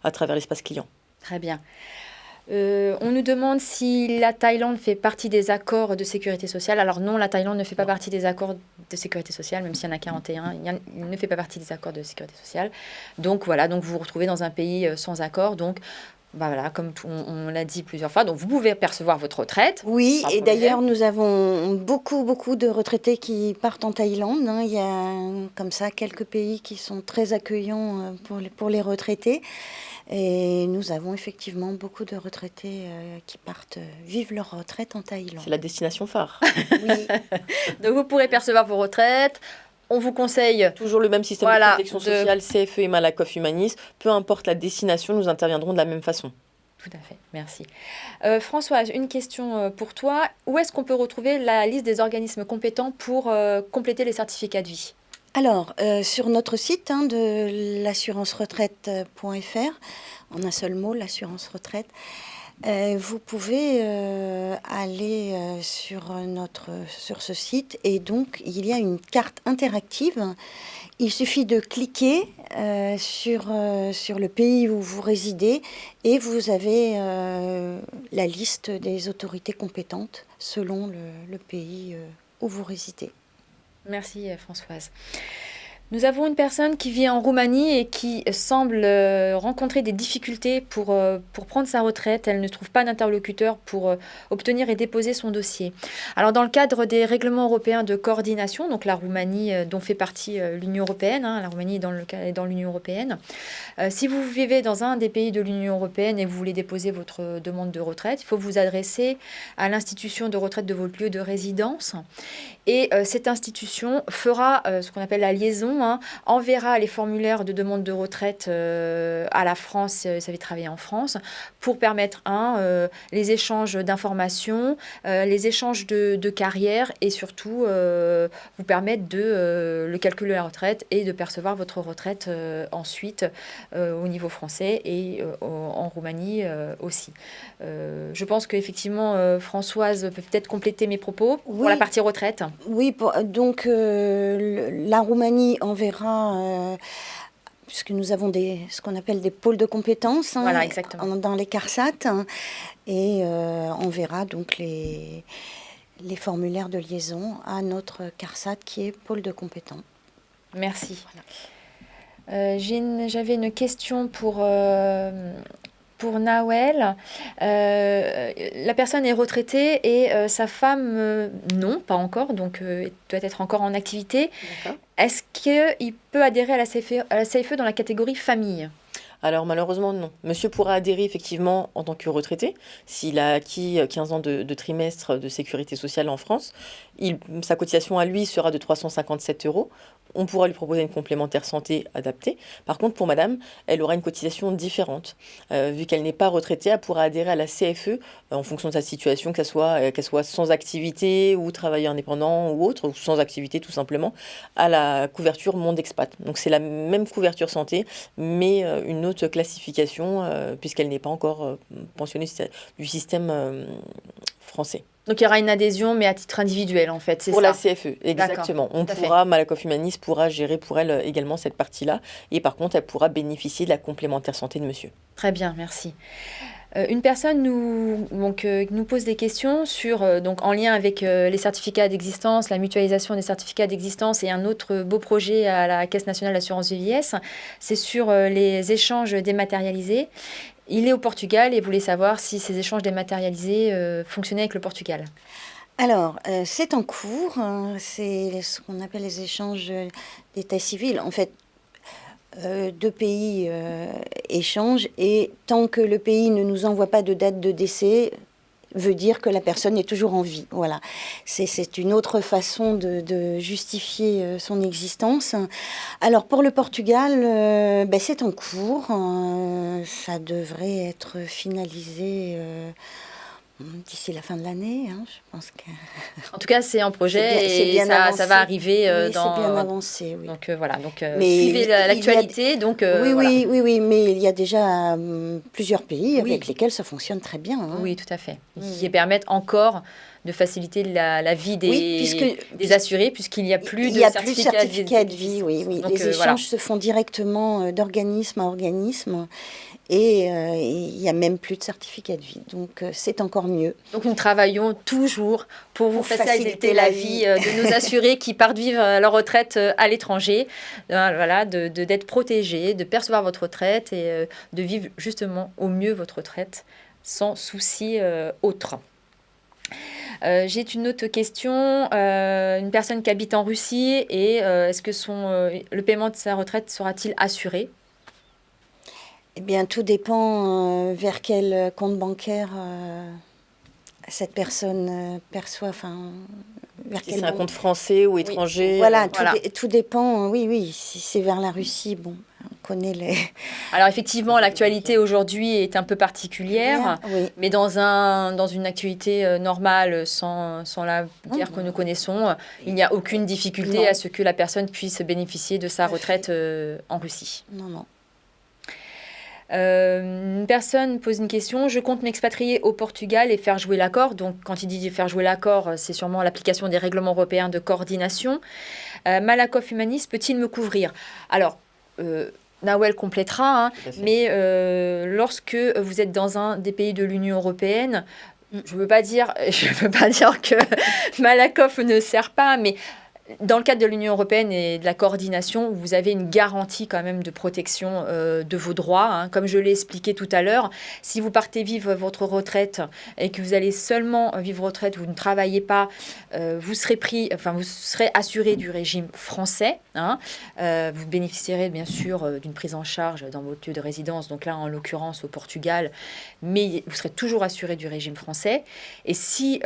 à travers l'espace client. Très bien. On nous demande si la Thaïlande fait partie des accords de sécurité sociale. Alors non, la Thaïlande ne fait pas partie des accords de sécurité sociale, même s'il y en a 41, il ne fait pas partie des accords de sécurité sociale. Donc voilà, donc vous vous retrouvez dans un pays sans accord. Donc voilà, comme on l'a dit plusieurs fois, donc vous pouvez percevoir votre retraite. Oui, et d'ailleurs nous avons beaucoup de retraités qui partent en Thaïlande. Hein. Il y a comme ça quelques pays qui sont très accueillants pour les retraités. Et nous avons effectivement beaucoup de retraités qui partent vivre leur retraite en Thaïlande. C'est la destination phare. Oui. Donc vous pourrez percevoir vos retraites. On vous conseille... Toujours le même système de protection sociale, CFE et Malakoff Humanis. Peu importe la destination, nous interviendrons de la même façon. Tout à fait, merci. Françoise, une question pour toi. Où est-ce qu'on peut retrouver la liste des organismes compétents pour compléter les certificats de vie ? Alors, sur notre site de l'assurance-retraite.fr, en un seul mot, l'assurance retraite, vous pouvez aller sur ce site et donc il y a une carte interactive. Il suffit de cliquer sur le pays où vous résidez et vous avez la liste des autorités compétentes selon le pays où vous résidez. Merci Françoise. Nous avons une personne qui vit en Roumanie et qui semble rencontrer des difficultés pour prendre sa retraite. Elle ne trouve pas d'interlocuteur pour obtenir et déposer son dossier. Alors dans le cadre des règlements européens de coordination, donc la Roumanie dont fait partie l'Union européenne, la Roumanie est dans l'Union européenne, si vous vivez dans un des pays de l'Union européenne et vous voulez déposer votre demande de retraite, il faut vous adresser à l'institution de retraite de votre lieu de résidence. Et cette institution fera ce qu'on appelle la liaison, enverra les formulaires de demande de retraite à la France, si vous avez travaillé en France, pour permettre les échanges d'informations, les échanges de carrière et surtout vous permettre de le calcul de la retraite et de percevoir votre retraite ensuite au niveau français et en Roumanie aussi. Je pense qu'effectivement, Françoise peut peut-être compléter mes propos pour la partie retraite. Oui, donc la Roumanie enverra, puisque nous avons ce qu'on appelle des pôles de compétences voilà, exactement. Dans les CARSAT, et enverra donc les formulaires de liaison à notre CARSAT qui est pôle de compétences. Merci. Voilà. J'avais une question pour Nawel. La personne est retraitée et sa femme, non, pas encore, donc doit être encore en activité. D'accord. Est-ce qu'il peut adhérer à la CFE dans la catégorie famille ? Alors malheureusement non. Monsieur pourra adhérer effectivement en tant que retraité s'il a acquis 15 ans de trimestre de sécurité sociale en France. Sa cotisation à lui sera de 357 €. On pourra lui proposer une complémentaire santé adaptée. Par contre, pour madame, elle aura une cotisation différente. Vu qu'elle n'est pas retraitée, elle pourra adhérer à la CFE en fonction de sa situation, qu'elle soit sans activité ou travailleur indépendant ou autre, ou sans activité tout simplement, à la couverture Monde Expat. Donc c'est la même couverture santé, mais une autre classification, puisqu'elle n'est pas encore pensionnée du système français. Donc il y aura une adhésion, mais à titre individuel en fait, c'est ça ? Pour la CFE, exactement. Malakoff Humanis pourra gérer pour elle également cette partie-là. Et par contre, elle pourra bénéficier de la complémentaire santé de monsieur. Très bien, merci. Une personne nous pose des questions donc en lien avec les certificats d'existence, la mutualisation des certificats d'existence et un autre beau projet à la Caisse nationale d'assurance vieillesse. C'est sur les échanges dématérialisés. Il est au Portugal et voulait savoir si ces échanges dématérialisés fonctionnaient avec le Portugal. Alors, c'est en cours. C'est ce qu'on appelle les échanges d'état civil. En fait, deux pays échangent et tant que le pays ne nous envoie pas de date de décès, veut dire que la personne est toujours en vie. Voilà. C'est une autre façon de justifier son existence. Alors pour le Portugal, c'est en cours. Ça devrait être finalisé d'ici la fin de l'année, hein, je pense que... En tout cas, c'est en projet et ça va arriver oui, c'est bien avancé, oui. Donc voilà, suivez l'actualité. Oui, mais il y a déjà plusieurs pays avec lesquels ça fonctionne très bien. Hein. Oui, tout à fait. Qui permettent encore de faciliter la vie des assurés, puisqu'il n'y a plus de certificat de vie. Oui. Donc, les échanges se font directement d'organisme à organisme. Et il n'y a même plus de certificat de vie. Donc, c'est encore mieux. Donc, nous travaillons toujours pour vous faciliter la vie de nos assurés qui partent vivre leur retraite à l'étranger. Voilà, d'être protégés, de percevoir votre retraite et de vivre justement au mieux votre retraite sans souci autre. J'ai une autre question. Une personne qui habite en Russie et est-ce que le paiement de sa retraite sera-t-il assuré ? Eh bien, tout dépend vers quel compte bancaire cette personne perçoit. Si c'est un compte français ou étranger. Voilà, tout dépend. Oui, si c'est vers la Russie, bon, on connaît les... Alors effectivement, l'actualité aujourd'hui est un peu particulière, mais dans une actualité normale, sans la guerre que nous connaissons, il n'y a aucune difficulté à ce que la personne puisse bénéficier de sa retraite en Russie. Non. Une personne pose une question. Je compte m'expatrier au Portugal et faire jouer l'accord. Donc, quand il dit faire jouer l'accord, c'est sûrement l'application des règlements européens de coordination. Malakoff Humanis peut-il me couvrir ? Alors, Nawel complétera, mais lorsque vous êtes dans un des pays de l'Union européenne, je ne veux pas dire que Malakoff ne sert pas, mais dans le cadre de l'Union européenne et de la coordination, vous avez une garantie quand même de protection de vos droits. Comme je l'ai expliqué tout à l'heure, si vous partez vivre votre retraite et que vous allez seulement vivre retraite, vous ne travaillez pas, vous serez assuré du régime français. Vous bénéficierez bien sûr d'une prise en charge dans votre lieu de résidence, donc là en l'occurrence au Portugal, mais vous serez toujours assuré du régime français. Et si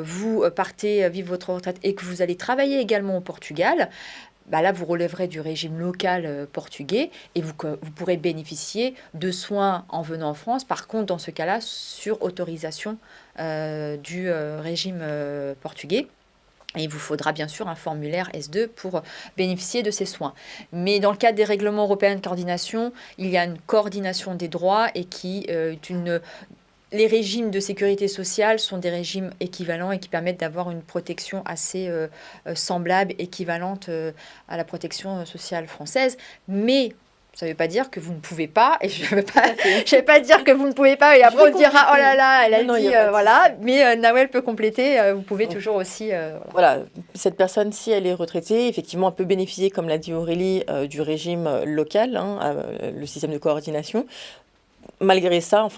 vous partez vivre votre retraite et que vous allez travailler également au Portugal, là, vous relèverez du régime local portugais et vous pourrez bénéficier de soins en venant en France. Par contre, dans ce cas-là, sur autorisation du régime portugais. Et il vous faudra bien sûr un formulaire S2 pour bénéficier de ces soins. Mais dans le cadre des règlements européens de coordination, il y a une coordination des droits et qui est les régimes de sécurité sociale sont des régimes équivalents et qui permettent d'avoir une protection assez semblable, équivalente à la protection sociale française. Mais ça ne veut pas dire que vous ne pouvez pas, et je ne vais pas dire que vous ne pouvez pas, et après on dira, oh là là, elle a dit, voilà. Mais Nawel peut compléter, vous pouvez toujours aussi... Voilà, cette personne, si elle est retraitée, effectivement, elle peut bénéficier, comme l'a dit Aurélie, du régime local, le système de coordination. Malgré ça,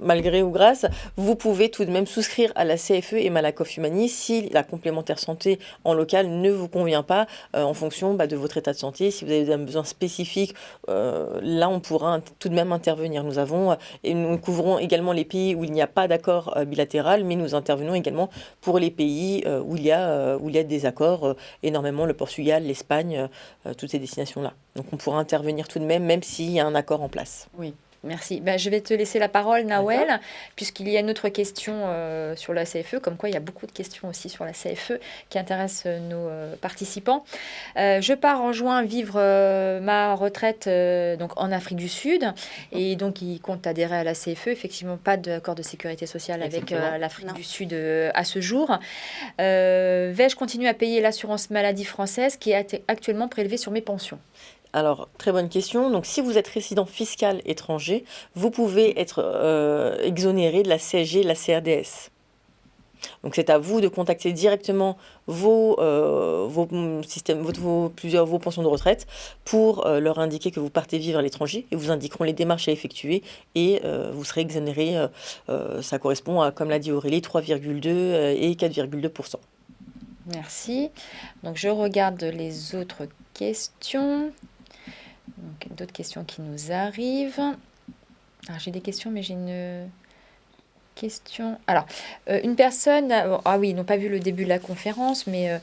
malgré ou grâce, vous pouvez tout de même souscrire à la CFE et Malakoff Humanis si la complémentaire santé en local ne vous convient pas en fonction de votre état de santé. Si vous avez un besoin spécifique, là, on pourra tout de même intervenir. Nous couvrons également les pays où il n'y a pas d'accord bilatéral, mais nous intervenons également pour les pays où il y a des accords, énormément le Portugal, l'Espagne, toutes ces destinations-là. Donc, on pourra intervenir tout de même s'il y a un accord en place. Oui. Merci. Je vais te laisser la parole, Nawel, puisqu'il y a une autre question sur la CFE, comme quoi il y a beaucoup de questions aussi sur la CFE qui intéressent nos participants. Je pars en juin vivre ma retraite donc en Afrique du Sud, et donc il compte adhérer à la CFE. Effectivement, pas d'accord de sécurité sociale avec l'Afrique du Sud à ce jour. Vais-je continuer à payer l'assurance maladie française qui est actuellement prélevée sur mes pensions ? Alors, très bonne question. Donc, si vous êtes résident fiscal étranger, vous pouvez être exonéré de la CSG et de la CRDS. Donc, c'est à vous de contacter directement vos systèmes, vos pensions de retraite pour leur indiquer que vous partez vivre à l'étranger et vous indiqueront les démarches à effectuer et vous serez exonéré. Ça correspond à, comme l'a dit Aurélie, 3,2 et 4,2%. Merci. Donc, je regarde les autres questions. Donc, d'autres questions qui nous arrivent. Alors, j'ai des questions, mais j'ai une question. Alors, une personne, oui, ils n'ont pas vu le début de la conférence, mais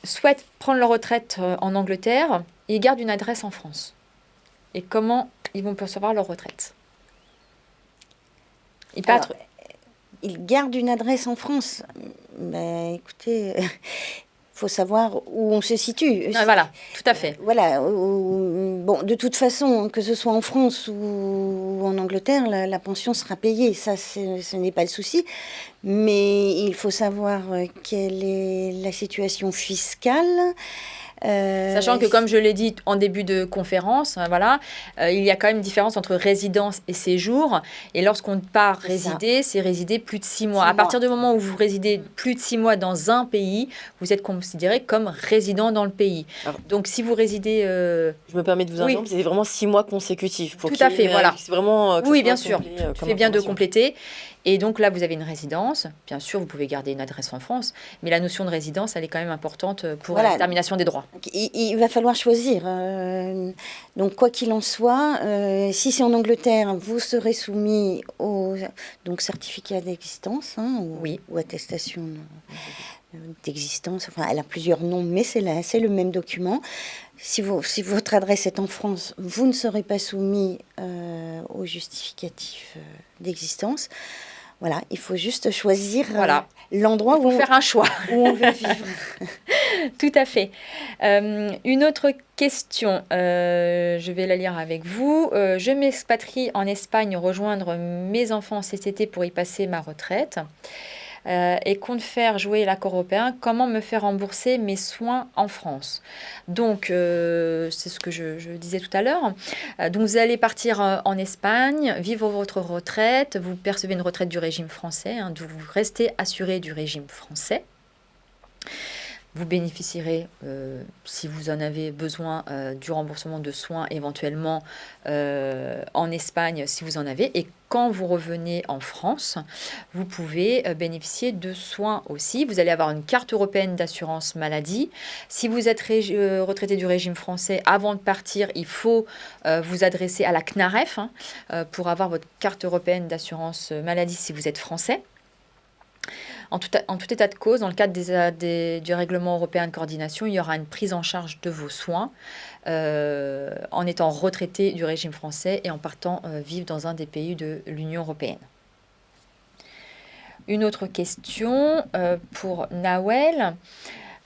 souhaite prendre leur retraite en Angleterre et gardent une adresse en France. Et comment ils vont percevoir leur retraite? Ils gardent une adresse en France. Ben, écoutez, faut savoir où on se situe. Voilà, tout à fait. Voilà. Bon, de toute façon, que ce soit en France ou en Angleterre, la pension sera payée. Ça, ce n'est pas le souci. Mais il faut savoir quelle est la situation fiscale. Sachant que, comme je l'ai dit en début de conférence, voilà, il y a quand même une différence entre résidence et séjour. Et lorsqu'on part résider, c'est résider plus de 6 mois. À partir du moment où vous résidez plus de 6 mois dans un pays, vous êtes considéré comme résident dans le pays. Alors, donc, si vous résidez... Je me permets de vous interrompre, c'est vraiment 6 mois consécutifs. Tout à fait, voilà. C'est vraiment... oui, bien sûr. Tu fais bien de compléter. Et donc là, vous avez une résidence. Bien sûr, vous pouvez garder une adresse en France, mais la notion de résidence, elle est quand même importante pour la détermination des droits. Il va falloir choisir. Donc, quoi qu'il en soit, si c'est en Angleterre, vous serez soumis au certificat d'existence ou attestation d'existence. Enfin, elle a plusieurs noms, mais c'est le même document. Si votre adresse est en France, vous ne serez pas soumis au justificatif d'existence. Voilà, il faut juste choisir l'endroit où faire un choix où on veut vivre. Tout à fait. Une autre question, je vais la lire avec vous. Je m'expatrie en Espagne rejoindre mes enfants cet été pour y passer ma retraite. Et compte faire jouer l'accord européen, comment me faire rembourser mes soins en France? Donc, c'est ce que je disais tout à l'heure. Donc, vous allez partir en Espagne, vivre votre retraite, vous percevez une retraite du régime français, donc vous restez assuré du régime français. Vous bénéficierez, si vous en avez besoin, du remboursement de soins éventuellement en Espagne, si vous en avez. Et quand vous revenez en France, vous pouvez bénéficier de soins aussi. Vous allez avoir une carte européenne d'assurance maladie. Si vous êtes retraité du régime français, avant de partir, il faut vous adresser à la CNAREF pour avoir votre carte européenne d'assurance maladie si vous êtes français. En tout état de cause, dans le cadre du règlement européen de coordination, il y aura une prise en charge de vos soins en étant retraité du régime français et en partant vivre dans un des pays de l'Union européenne. Une autre question pour Nawel.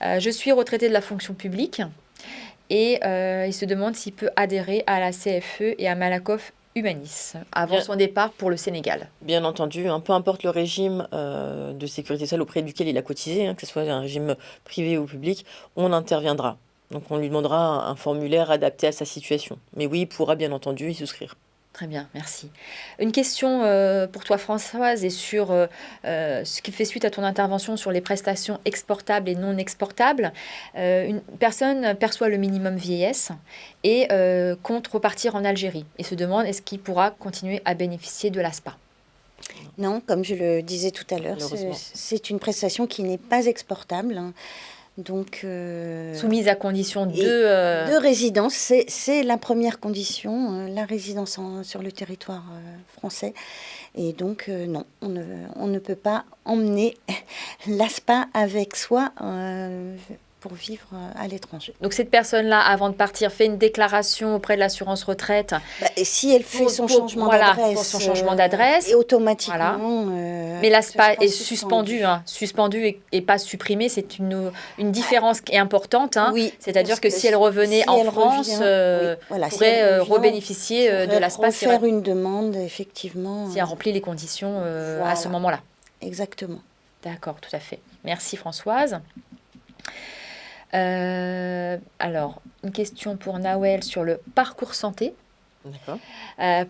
Je suis retraité de la fonction publique et il se demande s'il peut adhérer à la CFE et à Malakoff Humanis avant son départ pour le Sénégal. Bien entendu, peu importe le régime de sécurité sociale auprès duquel il a cotisé, que ce soit un régime privé ou public, on interviendra. Donc on lui demandera un formulaire adapté à sa situation. Mais oui, il pourra bien entendu y souscrire. Très bien, merci. Une question pour toi, Françoise, est sur ce qui fait suite à ton intervention sur les prestations exportables et non exportables. Une personne perçoit le minimum vieillesse et compte repartir en Algérie et se demande est-ce qu'il pourra continuer à bénéficier de l'ASPA. Non, comme je le disais tout à l'heure, c'est une prestation qui n'est pas exportable. Donc, soumise à condition de résidence, c'est la première condition, la résidence sur le territoire français. Et donc, non, on ne peut pas emmener l'ASPA avec soi pour vivre à l'étranger. Donc cette personne-là, avant de partir, fait une déclaration auprès de l'assurance retraite. Et si elle fait son changement d'adresse, pour son changement d'adresse, et automatiquement. Mais l'ASPA est suspendu et pas supprimé. C'est une différence qui est importante. Oui, c'est-à-dire que si elle revenait en France, pourrait rebénéficier de l'ASPA. Faire une demande, effectivement. Si elle remplit les conditions à ce moment-là. Exactement. D'accord, tout à fait. Merci Françoise. Alors, une question pour Nawel sur le parcours santé. D'accord.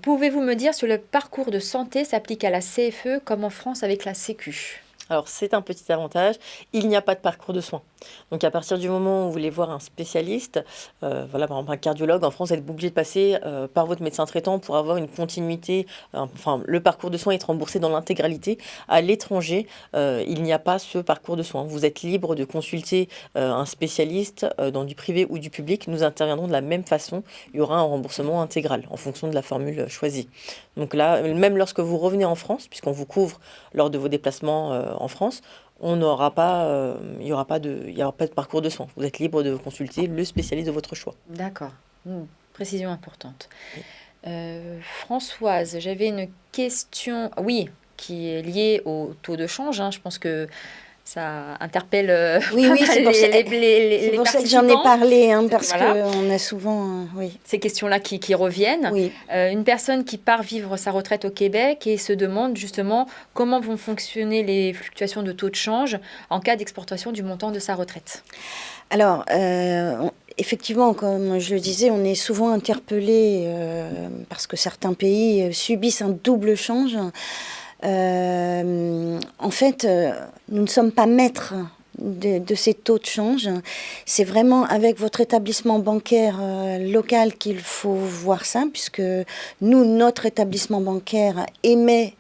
Pouvez-vous me dire si le parcours de santé s'applique à la CFE comme en France avec la Sécu? Alors, c'est un petit avantage, il n'y a pas de parcours de soins. Donc, à partir du moment où vous voulez voir un spécialiste, voilà, par exemple un cardiologue, en France, vous êtes obligé de passer par votre médecin traitant pour avoir une continuité. Enfin, le parcours de soins est remboursé dans l'intégralité. À l'étranger, il n'y a pas ce parcours de soins. Vous êtes libre de consulter un spécialiste dans du privé ou du public. Nous interviendrons de la même façon. Il y aura un remboursement intégral en fonction de la formule choisie. Donc là, même lorsque vous revenez en France, puisqu'on vous couvre lors de vos déplacements en France, il n'y aura pas de parcours de soins. Vous êtes libre de consulter le spécialiste de votre choix. D'accord. Précision importante. Françoise, j'avais une question, oui, qui est liée au taux de change. Je pense que ça interpelle Oui, pas oui, mal c'est pour ça, les c'est pour ça que j'en ai participants. parlé, parce Voilà. qu'on a souvent... oui, Ces questions-là qui reviennent. oui. Une personne qui part vivre sa retraite au Québec et se demande justement comment vont fonctionner les fluctuations de taux de change en cas d'exportation du montant de sa retraite. Alors, effectivement, comme je le disais, on est souvent interpellé parce que certains pays subissent un double change. En fait, nous ne sommes pas maîtres de ces taux de change. C'est vraiment avec votre établissement bancaire local qu'il faut voir ça, puisque nous, notre établissement bancaire émet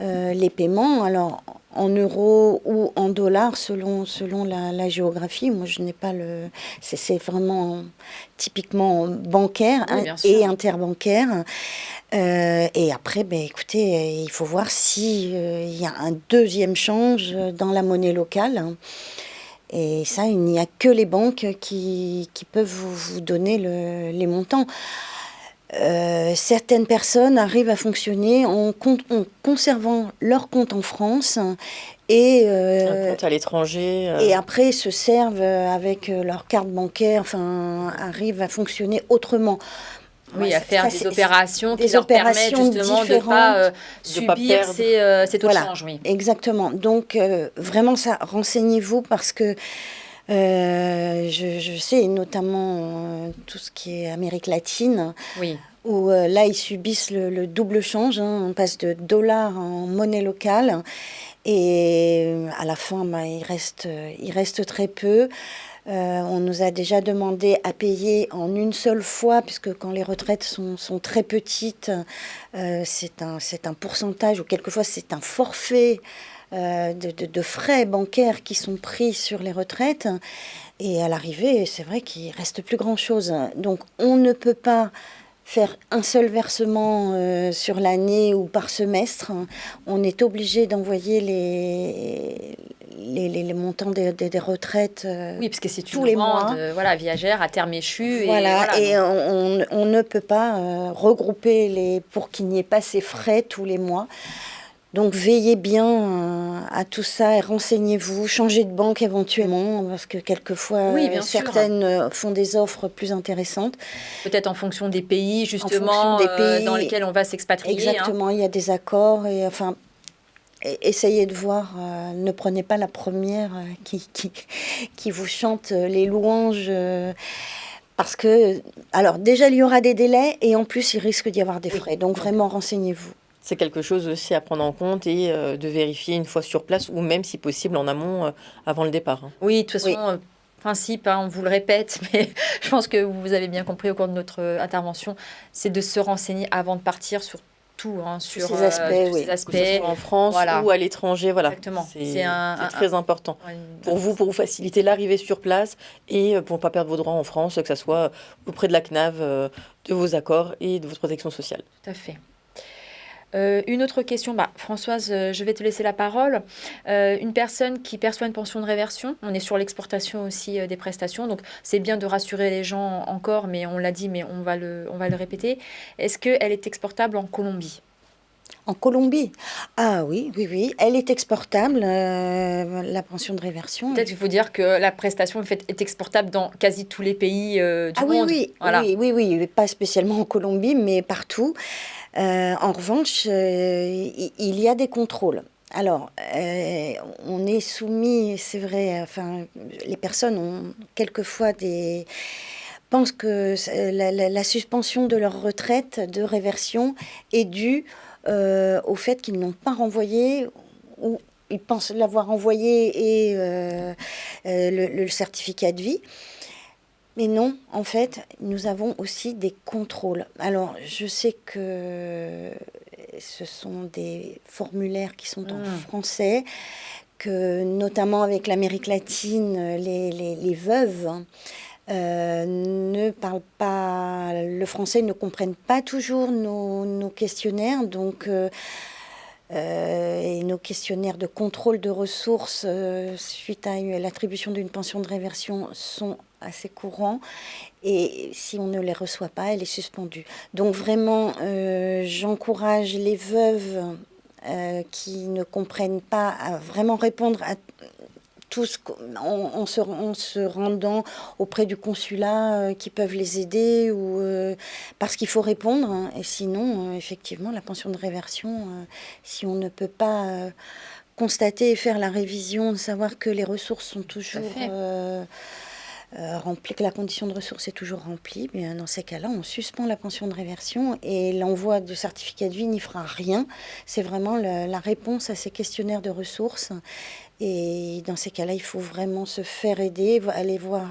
les paiements, alors en euros ou en dollars, selon la géographie. Moi, je n'ai pas le... C'est vraiment typiquement bancaire Oui, bien et sûr. interbancaire. Et après, écoutez, il faut voir si il y a un deuxième change dans la monnaie locale. Et ça, il n'y a que les banques qui peuvent vous donner les montants. Certaines personnes arrivent à fonctionner en conservant leur compte en France et, Un compte à l'étranger. et après se servent avec leur carte bancaire, enfin, arrivent à fonctionner autrement. Oui, Moi, à faire ça, des c'est opérations qui des leur permettent opérations justement de ne différentes. pas De subir pas perdre. ces taux de Voilà, change. Oui. exactement. Donc, vraiment, ça, renseignez-vous parce que je sais, notamment tout ce qui est Amérique latine, Oui. où là, ils subissent le double change. On passe de dollars en monnaie locale. Et à la fin, il reste très peu. On nous a déjà demandé à payer en une seule fois, puisque quand les retraites sont très petites, c'est un pourcentage, ou quelquefois c'est un forfait de frais bancaires qui sont pris sur les retraites. Et à l'arrivée, c'est vrai qu'il reste plus grand-chose. Donc on ne peut pas faire un seul versement sur l'année ou par semestre. On est obligé d'envoyer les montants des retraites Oui, parce que c'est tous une les rente mois. voilà, viagère à terme échu. Voilà, Et et donc, on ne peut pas regrouper pour qu'il n'y ait pas ces frais tous les mois. Donc veillez bien à tout ça et renseignez-vous, changez de banque éventuellement, parce que quelquefois oui, bien sûr. certaines font des offres plus intéressantes. Peut-être en fonction des pays, En fonction justement, des pays, dans lesquels on va s'expatrier. exactement, il y a des accords et enfin, essayez de voir, ne prenez pas la première qui vous chante les louanges. Parce que, alors déjà, il y aura des délais et en plus, il risque d'y avoir des frais. Donc vraiment, renseignez-vous. C'est quelque chose aussi à prendre en compte et de vérifier une fois sur place ou même si possible en amont avant le départ. Oui, de toute façon, Oui. principe, on vous le répète, mais je pense que vous avez bien compris au cours de notre intervention, c'est de se renseigner avant de partir sur tout, sur ces aspects, tous oui. ces aspects. Que ce soit en France Voilà. ou à l'étranger, voilà. Exactement. C'est C'est très important. Pour vous faciliter l'arrivée sur place et pour ne pas perdre vos droits en France, que ce soit auprès de la CNAV, de vos accords et de votre protection sociale. Tout à fait. Une autre question, Françoise, je vais te laisser la parole. Une personne qui perçoit une pension de réversion, on est sur l'exportation aussi des prestations, donc c'est bien de rassurer les gens encore, mais on l'a dit, mais on va le répéter. Est-ce qu'elle est exportable en Colombie? En Colombie? Ah oui, oui, oui. Elle est exportable, la pension de réversion. Peut-être qu'il faut dire que la prestation en fait, est exportable dans quasi tous les pays du Ah oui, monde. oui, Voilà. oui, pas spécialement en Colombie, mais partout. En revanche, il y a des contrôles. Alors, on est soumis, c'est vrai, enfin, les personnes ont quelquefois pensent que la suspension de leur retraite de réversion est due au fait qu'ils n'ont pas renvoyé ou ils pensent l'avoir envoyé et le certificat de vie. Mais non, en fait, nous avons aussi des contrôles. Alors, je sais que ce sont des formulaires qui sont en français, que notamment avec l'Amérique latine, les veuves ne parlent pas le français, ne comprennent pas toujours nos questionnaires, donc et nos questionnaires de contrôle de ressources suite à l'attribution d'une pension de réversion sont assez courants, et si on ne les reçoit pas, elle est suspendue. Donc vraiment, j'encourage les veuves qui ne comprennent pas à vraiment répondre à tout en se rendant auprès du consulat qui peuvent les aider, ou parce qu'il faut répondre, hein, et sinon, effectivement, la pension de réversion, si on ne peut pas constater et faire la révision, de savoir que les ressources sont toujours remplies, que la condition de ressources est toujours remplie, bien, dans ces cas-là, on suspend la pension de réversion, et l'envoi de certificat de vie n'y fera rien. C'est vraiment la réponse à ces questionnaires de ressources. Et dans ces cas-là, il faut vraiment se faire aider, aller voir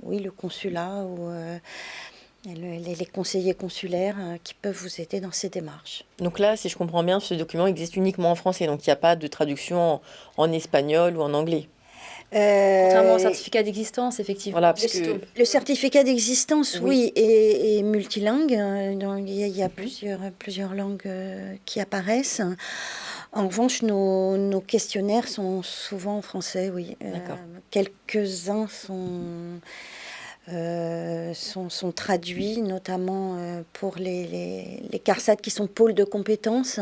le consulat ou les conseillers consulaires qui peuvent vous aider dans ces démarches. Donc là, si je comprends bien, ce document existe uniquement en français, donc il n'y a pas de traduction en espagnol ou en anglais. Contrairement au certificat d'existence, effectivement. Voilà, parce que Le certificat d'existence, oui, est multilingue. Donc, il y a plusieurs langues qui apparaissent. En revanche, nos questionnaires sont souvent en français, oui. Quelques-uns sont traduits, notamment pour les CARSAT qui sont pôles de compétences.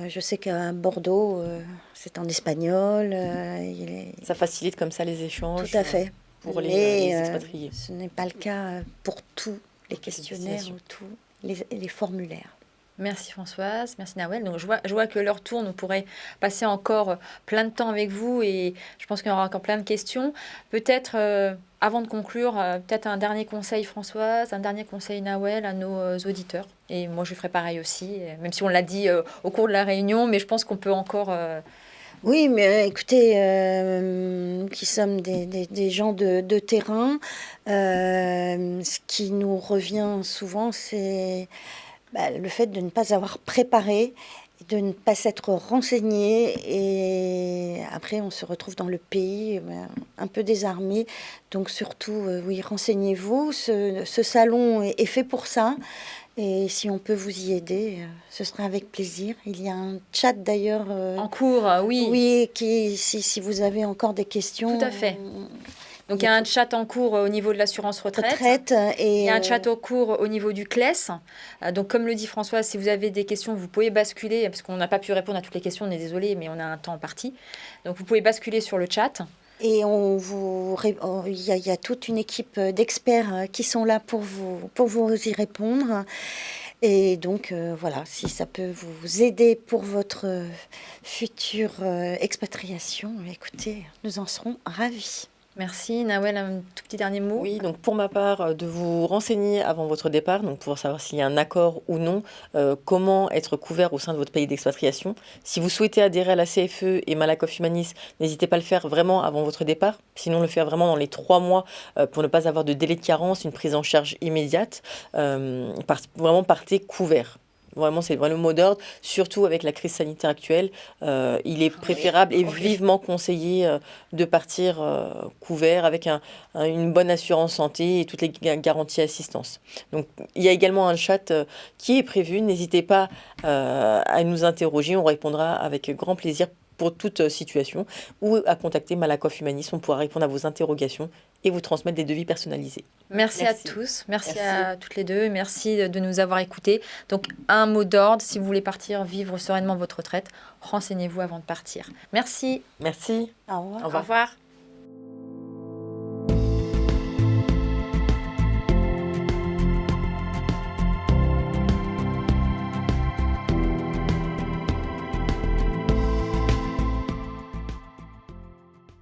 Je sais qu'à Bordeaux, c'est en espagnol. Ça facilite comme ça les échanges. Tout à fait. Pour les expatriés. Ce n'est pas le cas pour tous les questionnaires ou tous les formulaires. Merci Françoise, merci Nawel. Donc je vois que l'heure tourne, on pourrait passer encore plein de temps avec vous, et je pense qu'il y aura encore plein de questions. Peut-être, avant de conclure, peut-être un dernier conseil Françoise, un dernier conseil Nawel à nos auditeurs. Et moi je ferai pareil aussi, même si on l'a dit au cours de la réunion, mais je pense qu'on peut encore... Oui, mais écoutez, qui sommes des gens de terrain, ce qui nous revient souvent, c'est le fait de ne pas avoir préparé, de ne pas s'être renseigné, et après on se retrouve dans le pays un peu désarmé. Donc surtout, oui, renseignez-vous, ce salon est fait pour ça. Et si on peut vous y aider, ce sera avec plaisir. Il y a un chat d'ailleurs. En cours, oui. Oui, si vous avez encore des questions. Tout à fait. Donc il y a un chat en cours au niveau de l'assurance retraite. Et il y a un chat en cours au niveau du CLES. Donc comme le dit Françoise, si vous avez des questions, vous pouvez basculer, parce qu'on n'a pas pu répondre à toutes les questions, on est désolé, mais on a un temps parti. Donc vous pouvez basculer sur le chat. Et il y a toute une équipe d'experts qui sont là pour vous y répondre. Et donc, voilà, si ça peut vous aider pour votre future expatriation, écoutez, nous en serons ravis. Merci. Nawel, un tout petit dernier mot. Oui, donc pour ma part, de vous renseigner avant votre départ, donc pour savoir s'il y a un accord ou non, comment être couvert au sein de votre pays d'expatriation. Si vous souhaitez adhérer à la CFE et Malakoff Humanis, n'hésitez pas à le faire vraiment avant votre départ, sinon le faire vraiment dans les 3 mois pour ne pas avoir de délai de carence, une prise en charge immédiate. Vraiment partez couvert. Vraiment, c'est vraiment le mot d'ordre, surtout avec la crise sanitaire actuelle. Il est préférable et vivement conseillé de partir couvert avec une bonne assurance santé et toutes les garanties assistance. Donc, il y a également un chat qui est prévu. N'hésitez pas à nous interroger. On répondra avec grand plaisir pour toute situation, ou à contacter Malakoff Humanis. On pourra répondre à vos interrogations et vous transmettre des devis personnalisés. Merci à tous, merci à toutes les deux, merci de nous avoir écoutés. Donc un mot d'ordre, si vous voulez partir vivre sereinement votre retraite, renseignez-vous avant de partir. Merci. Merci. Au revoir. Au revoir.